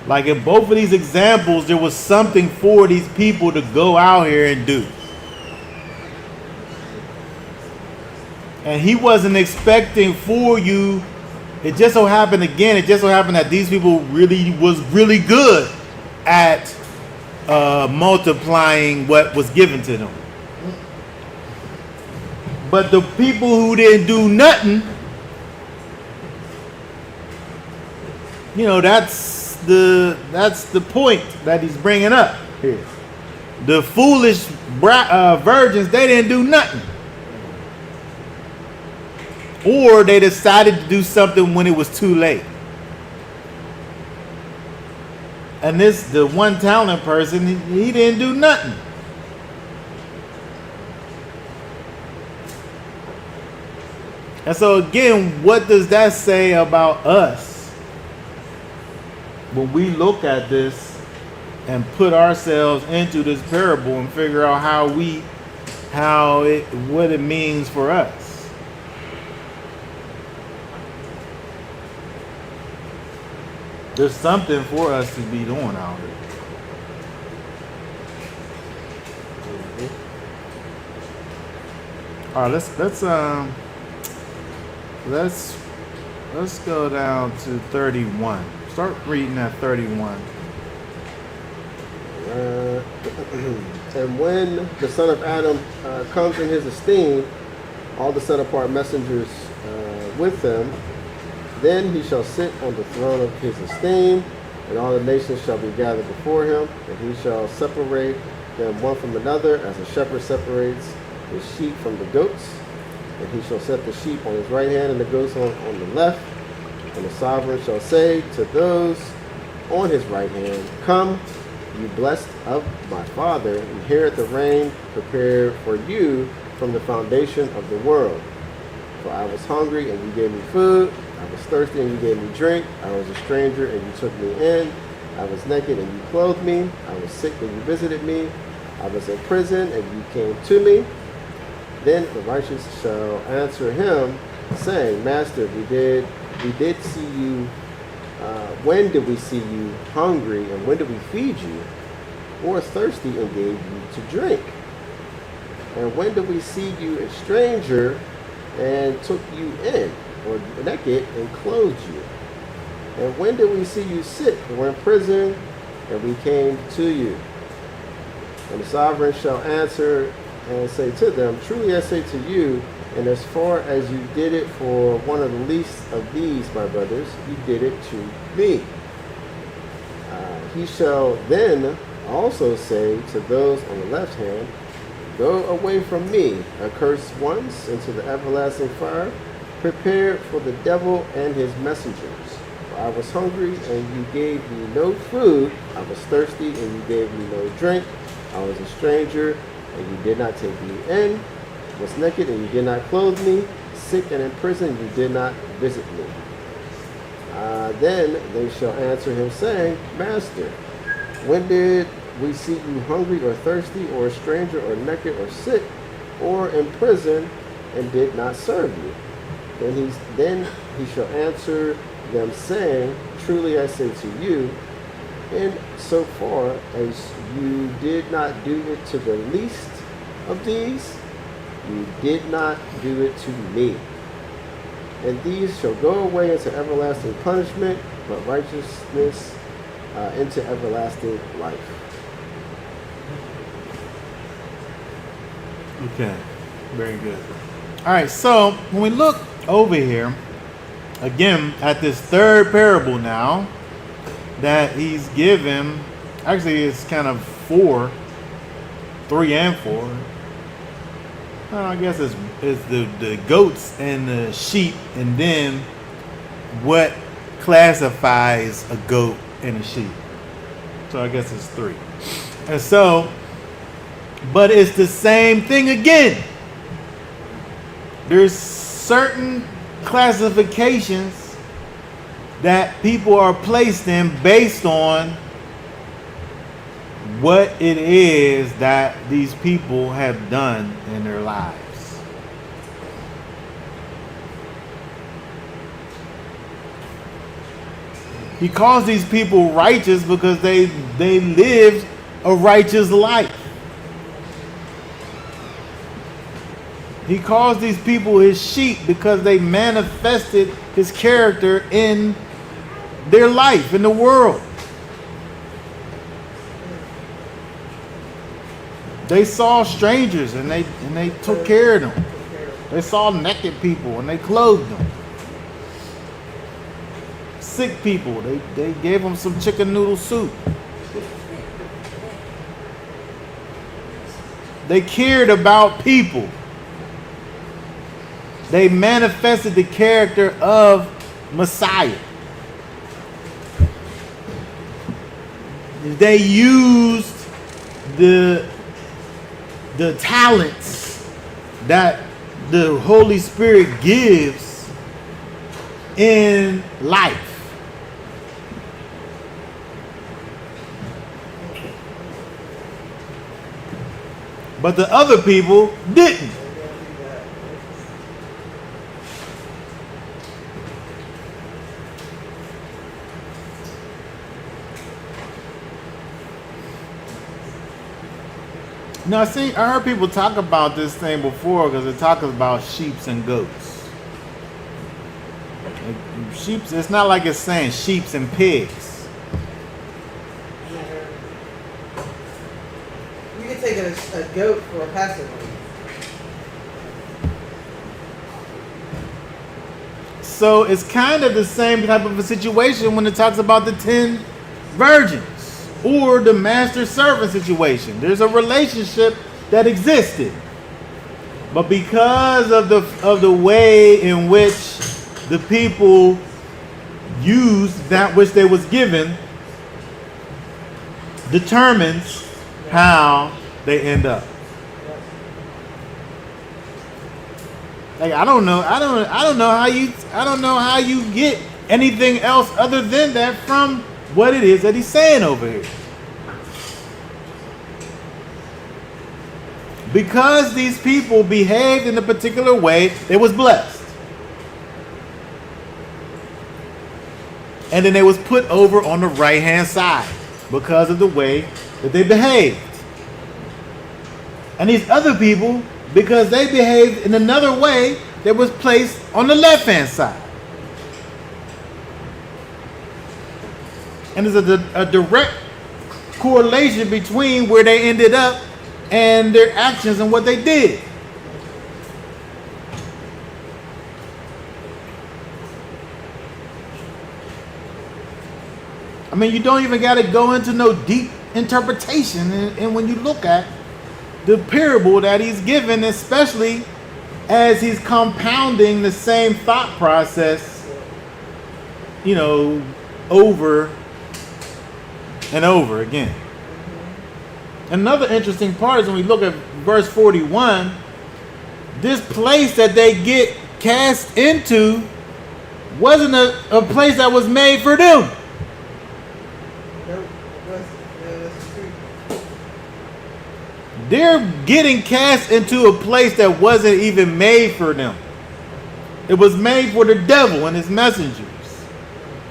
Like in both of these examples, there was something for these people to go out here and do. And he wasn't expecting for you. It just so happened that these people was really good at multiplying what was given to them. But the people who didn't do nothing, that's the point that he's bringing up here. The foolish virgins, they didn't do nothing. Or they decided to do something when it was too late. And the one talent person, he didn't do nothing. And so again, what does that say about us when we look at this and put ourselves into this parable and figure out what it means for us? There's something for us to be doing out here. All right, let's go down to 31. Start reading at 31. And when the son of Adam comes in his esteem, all the set apart messengers with him, then he shall sit on the throne of his esteem, and all the nations shall be gathered before him, and he shall separate them one from another, as a shepherd separates the sheep from the goats. And he shall set the sheep on his right hand and the goats on the left. And the sovereign shall say to those on his right hand, Come, you blessed of my Father, inherit the reign prepared for you from the foundation of the world. For I was hungry, and you gave me food. I was thirsty, and you gave me drink. I was a stranger, and you took me in. I was naked, and you clothed me. I was sick, and you visited me. I was in prison, and you came to me. Then the righteous shall answer him, saying, Master, we did see you. When did we see you hungry, and when did we feed you, or thirsty, and gave you to drink? And when did we see you a stranger, and took you in, or naked, and clothed you? And when did we see you sick, or in prison, and we came to you? And the sovereign shall answer and say to them, Truly I say to you, and as far as you did it for one of the least of these, my brothers, you did it to me. He shall then also say to those on the left hand, Go away from me, accursed ones, into the everlasting fire, prepared for the devil and his messengers. For I was hungry, and you gave me no food. I was thirsty, and you gave me no drink. I was a stranger, and you did not take me in. I was naked, and you did not clothe me. Sick and in prison, you did not visit me. Then they shall answer him, saying, Master, when did we see you hungry or thirsty, or a stranger, or naked, or sick, or in prison, and did not serve you? Then he shall answer them, saying, Truly I say to you, in so far as you did not do it to the least of these, you did not do it to me. And these shall go away into everlasting punishment, but righteousness into everlasting life. Okay, very good. All right, so when we look over here, again, at this third parable now that he's given, actually it's kind of 3 and 4. I guess it's the goats and the sheep, and then what classifies a goat and a sheep. So I guess it's 3. And so, but it's the same thing again. There's certain classifications that people are placed in based on what it is that these people have done in their lives. He calls these people righteous because they lived a righteous life. He calls these people his sheep because they manifested his character in their life, in the world. They saw strangers and they took care of them. They saw naked people and they clothed them. Sick people, they gave them some chicken noodle soup. They cared about people. They manifested the character of Messiah. They used the talents that the Holy Spirit gives in life. But the other people didn't. Now, I heard people talk about this thing before because it talks about sheeps and goats. Like, sheeps, it's not like it's saying sheeps and pigs. You can take a goat for a Passover. So it's kind of the same type of a situation when it talks about the 10 virgins or the master servant situation. There's a relationship that existed. But because of the way in which the people used that which they was given determines how they end up. Like I don't know how you get anything else other than that from what it is that he's saying over here. Because these people behaved in a particular way, they was blessed. And then they was put over on the right hand side because of the way that they behaved. And these other people, because they behaved in another way, they was placed on the left hand side. And there's a direct correlation between where they ended up and their actions and what they did. I mean, you don't even got to go into no deep interpretation. And when you look at the parable that he's given, especially as he's compounding the same thought process, over and over again. Another interesting part is when we look at verse 41, this place that they get cast into wasn't a place that was made for them. Nope, that's true. They're getting cast into a place that wasn't even made for them. It was made for the devil and his messengers.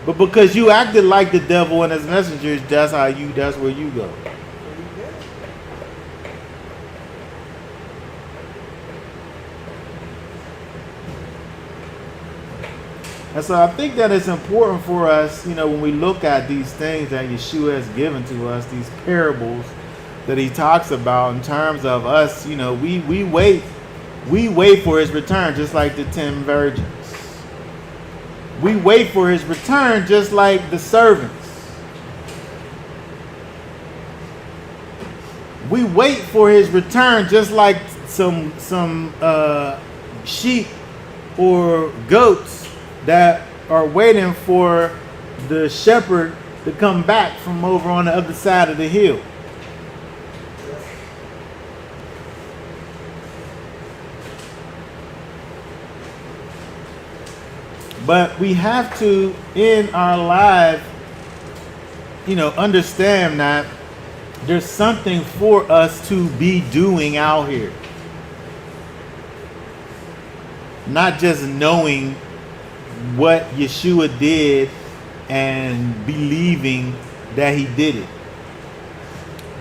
But because you acted like the devil and his messengers, that's where you go. And so I think that it's important for us, when we look at these things that Yeshua has given to us, these parables that he talks about in terms of us, we wait for his return just like the 10 virgins. We wait for his return just like the servants. We wait for his return just like some sheep or goats that are waiting for the shepherd to come back from over on the other side of the hill. But we have to, in our life, understand that there's something for us to be doing out here. Not just knowing what Yeshua did and believing that he did it,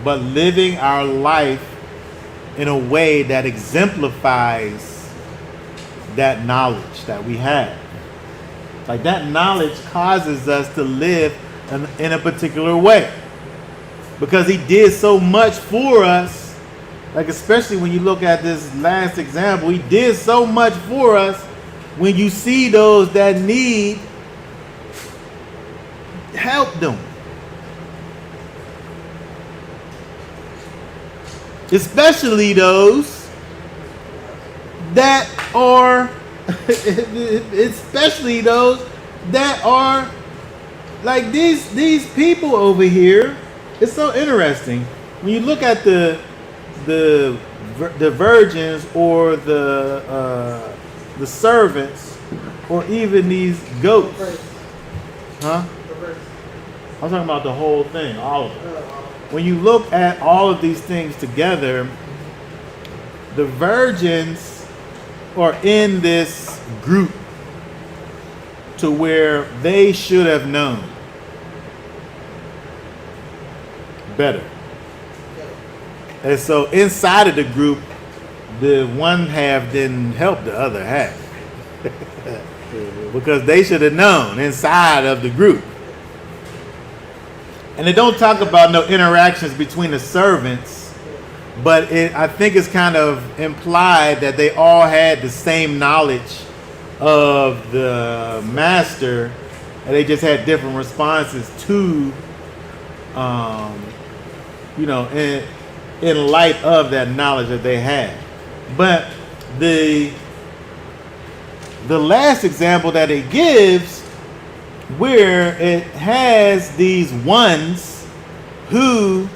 but living our life in a way that exemplifies that knowledge that we have. Like that knowledge causes us to live in a particular way because he did so much for us. Like especially when you look at this last example, he did so much for us. When you see those that need, help them. Especially those that are especially those that are like these people over here. It's so interesting when you look at the virgins or the servants or even these goats. Huh? I'm talking about the whole thing, all of it. When you look at all of these things together, the virgins are in this group to where they should have known better. And so inside of the group, the one half didn't help the other half. Because they should have known inside of the group. And they don't talk about no interactions between the servants, but I think it's kind of implied that they all had the same knowledge of the master, and they just had different responses to, in light of that knowledge that they had. But the last example that it gives, where it has these ones who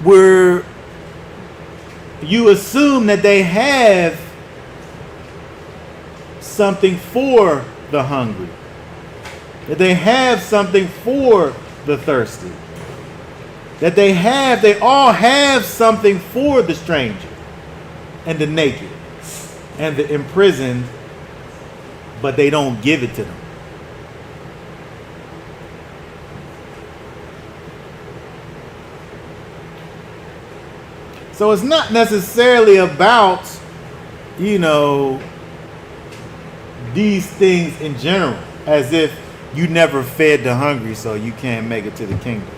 were, you assume that they have something for the hungry, that they have something for the thirsty, that they all have something for the stranger and the naked and the imprisoned, but they don't give it to them. So it's not necessarily about, these things in general, as if you never fed the hungry, so you can't make it to the kingdom.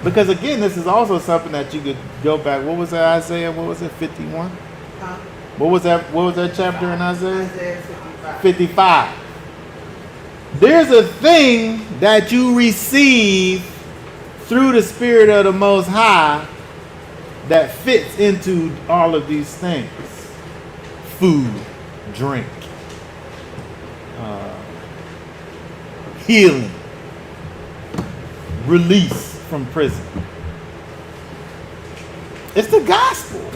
Because again, this is also something that you could go back. What was that, Isaiah? What was it, 51? Huh? What was that chapter in Isaiah? Isaiah 55. 55. There's a thing that you receive through the Spirit of the Most High that fits into all of these things. Food, drink, healing, release from prison. It's the gospel.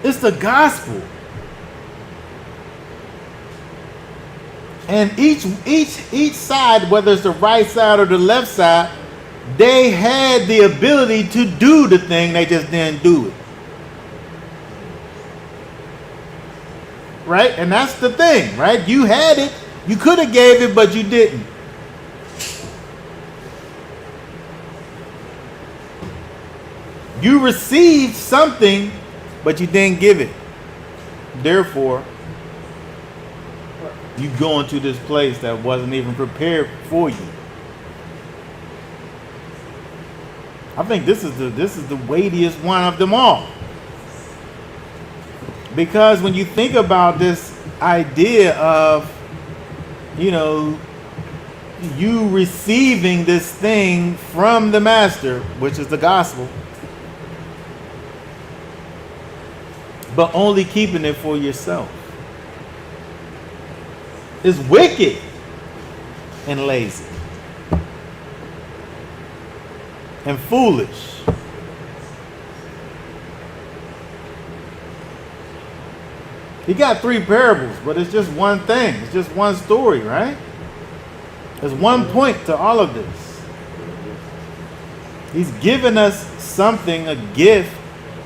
It's the gospel. And each side, whether it's the right side or the left side, they had the ability to do the thing, they just didn't do it. Right? And that's the thing, right? You had it, you could have gave it, but you didn't. You received something, but you didn't give it. Therefore, you go into this place that wasn't even prepared for you. I think this is the weightiest one of them all. Because when you think about this idea of, you receiving this thing from the master, which is the gospel, but only keeping it for yourself, is wicked and lazy and foolish. He got 3 parables, but it's just one thing. It's just one story, right? There's one point to all of this. He's given us something, a gift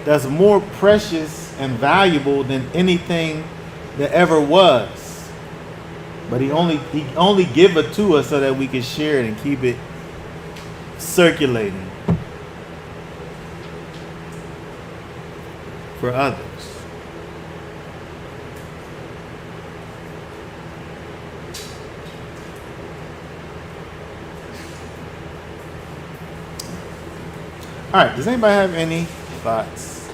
that's more precious and valuable than anything that ever was. But he only give it to us so that we can share it and keep it circulating for others. All right, does anybody have any thoughts,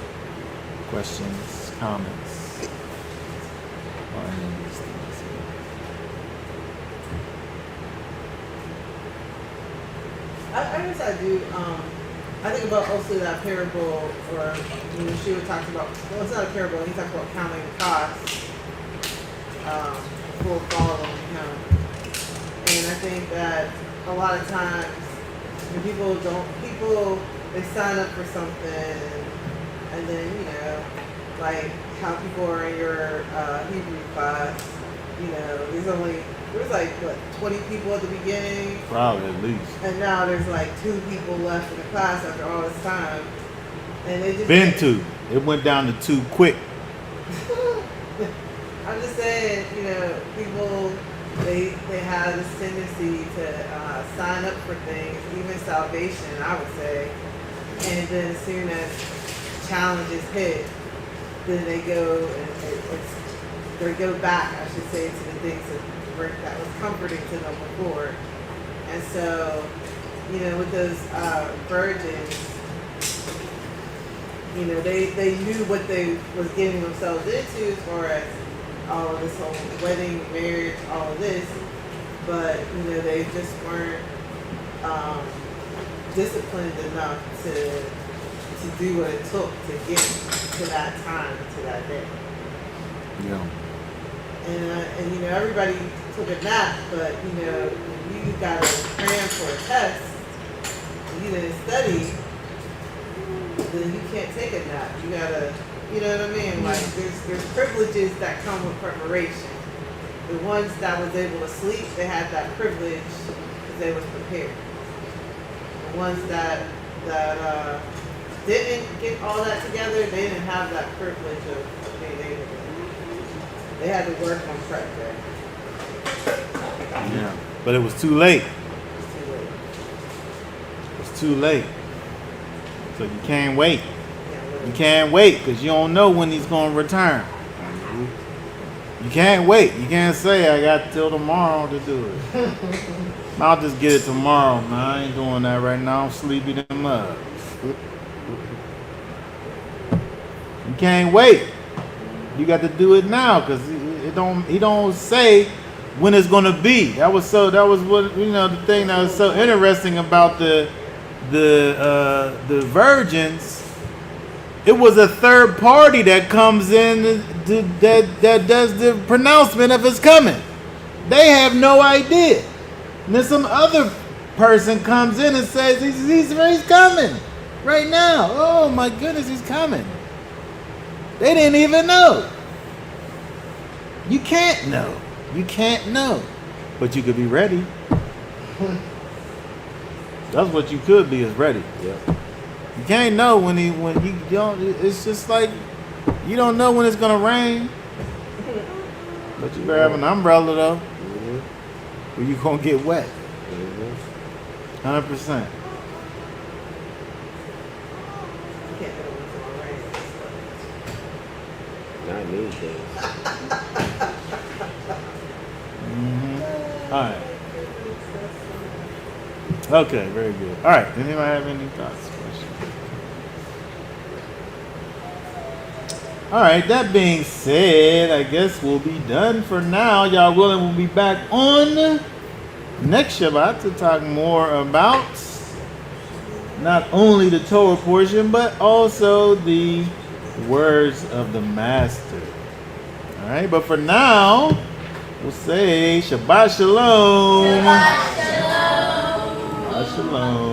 questions, comments on any of these things? I guess I do. I think about also that parable, or when Yeshua talks about, well, it's not a parable, he talks about counting the cost before following him. And I think that a lot of times when people they sign up for something, and then, you know, like how people are in your Hebrew class, you know, there's like, what, 20 people at the beginning? Probably at least. And now there's like 2 people left in the class after all this time. And they just Been 2. It went down to 2 quick. I'm just saying, you know, people, they have this tendency to sign up for things, even salvation, I would say. And then as soon as challenges hit, then they go they go back, I should say, to the things that was comforting to them before. And so, you know, with those virgins, you know, they knew what they was getting themselves into as far as all of this whole wedding, marriage, all of this. But, you know, they just weren't disciplined enough to do what it took to get to that time, to that day. Yeah. And you know, everybody took a nap, but you know, when you got to cram for a test, and you didn't study, then you can't take a nap. You gotta, you know what I mean? Like there's privileges that come with preparation. The ones that was able to sleep, they had that privilege because they was prepared. The ones that didn't get all that together, they didn't have that privilege of being able to. They had to work on prep day. Yeah. But it was too late. It's too late. It was too late. So you can't wait. Yeah, You can't wait because you don't know when he's going to return. You can't wait. You can't say, I got till tomorrow to do it. I'll just get it tomorrow, man. I ain't doing that right now. I'm sleepy them up. You can't wait. You got to do it now because he don't say when it's going to be. That was what, you know, the thing that was so interesting about the virgins. It was a third party that comes in that does the pronouncement of his coming. They have no idea. And then some other person comes in and says he's coming right now. Oh my goodness, he's coming. They didn't even know. You can't know. You can't know. But you could be ready. That's what you could be, is ready. Yeah. You can't know when you don't. It's just like you don't know when it's gonna rain. But you better have an umbrella though, or you gonna get wet. 100%. You can't go into a rain. Not these days. All right. Okay, very good. All right. Does anybody have any thoughts, questions? All right. That being said, I guess we'll be done for now. Y'all willing? We'll be back on next Shabbat to talk more about not only the Torah portion, but also the words of the Master. All right. But for now, we'll say Shabbat Shalom. Shabbat shalom. Shabbat Shalom.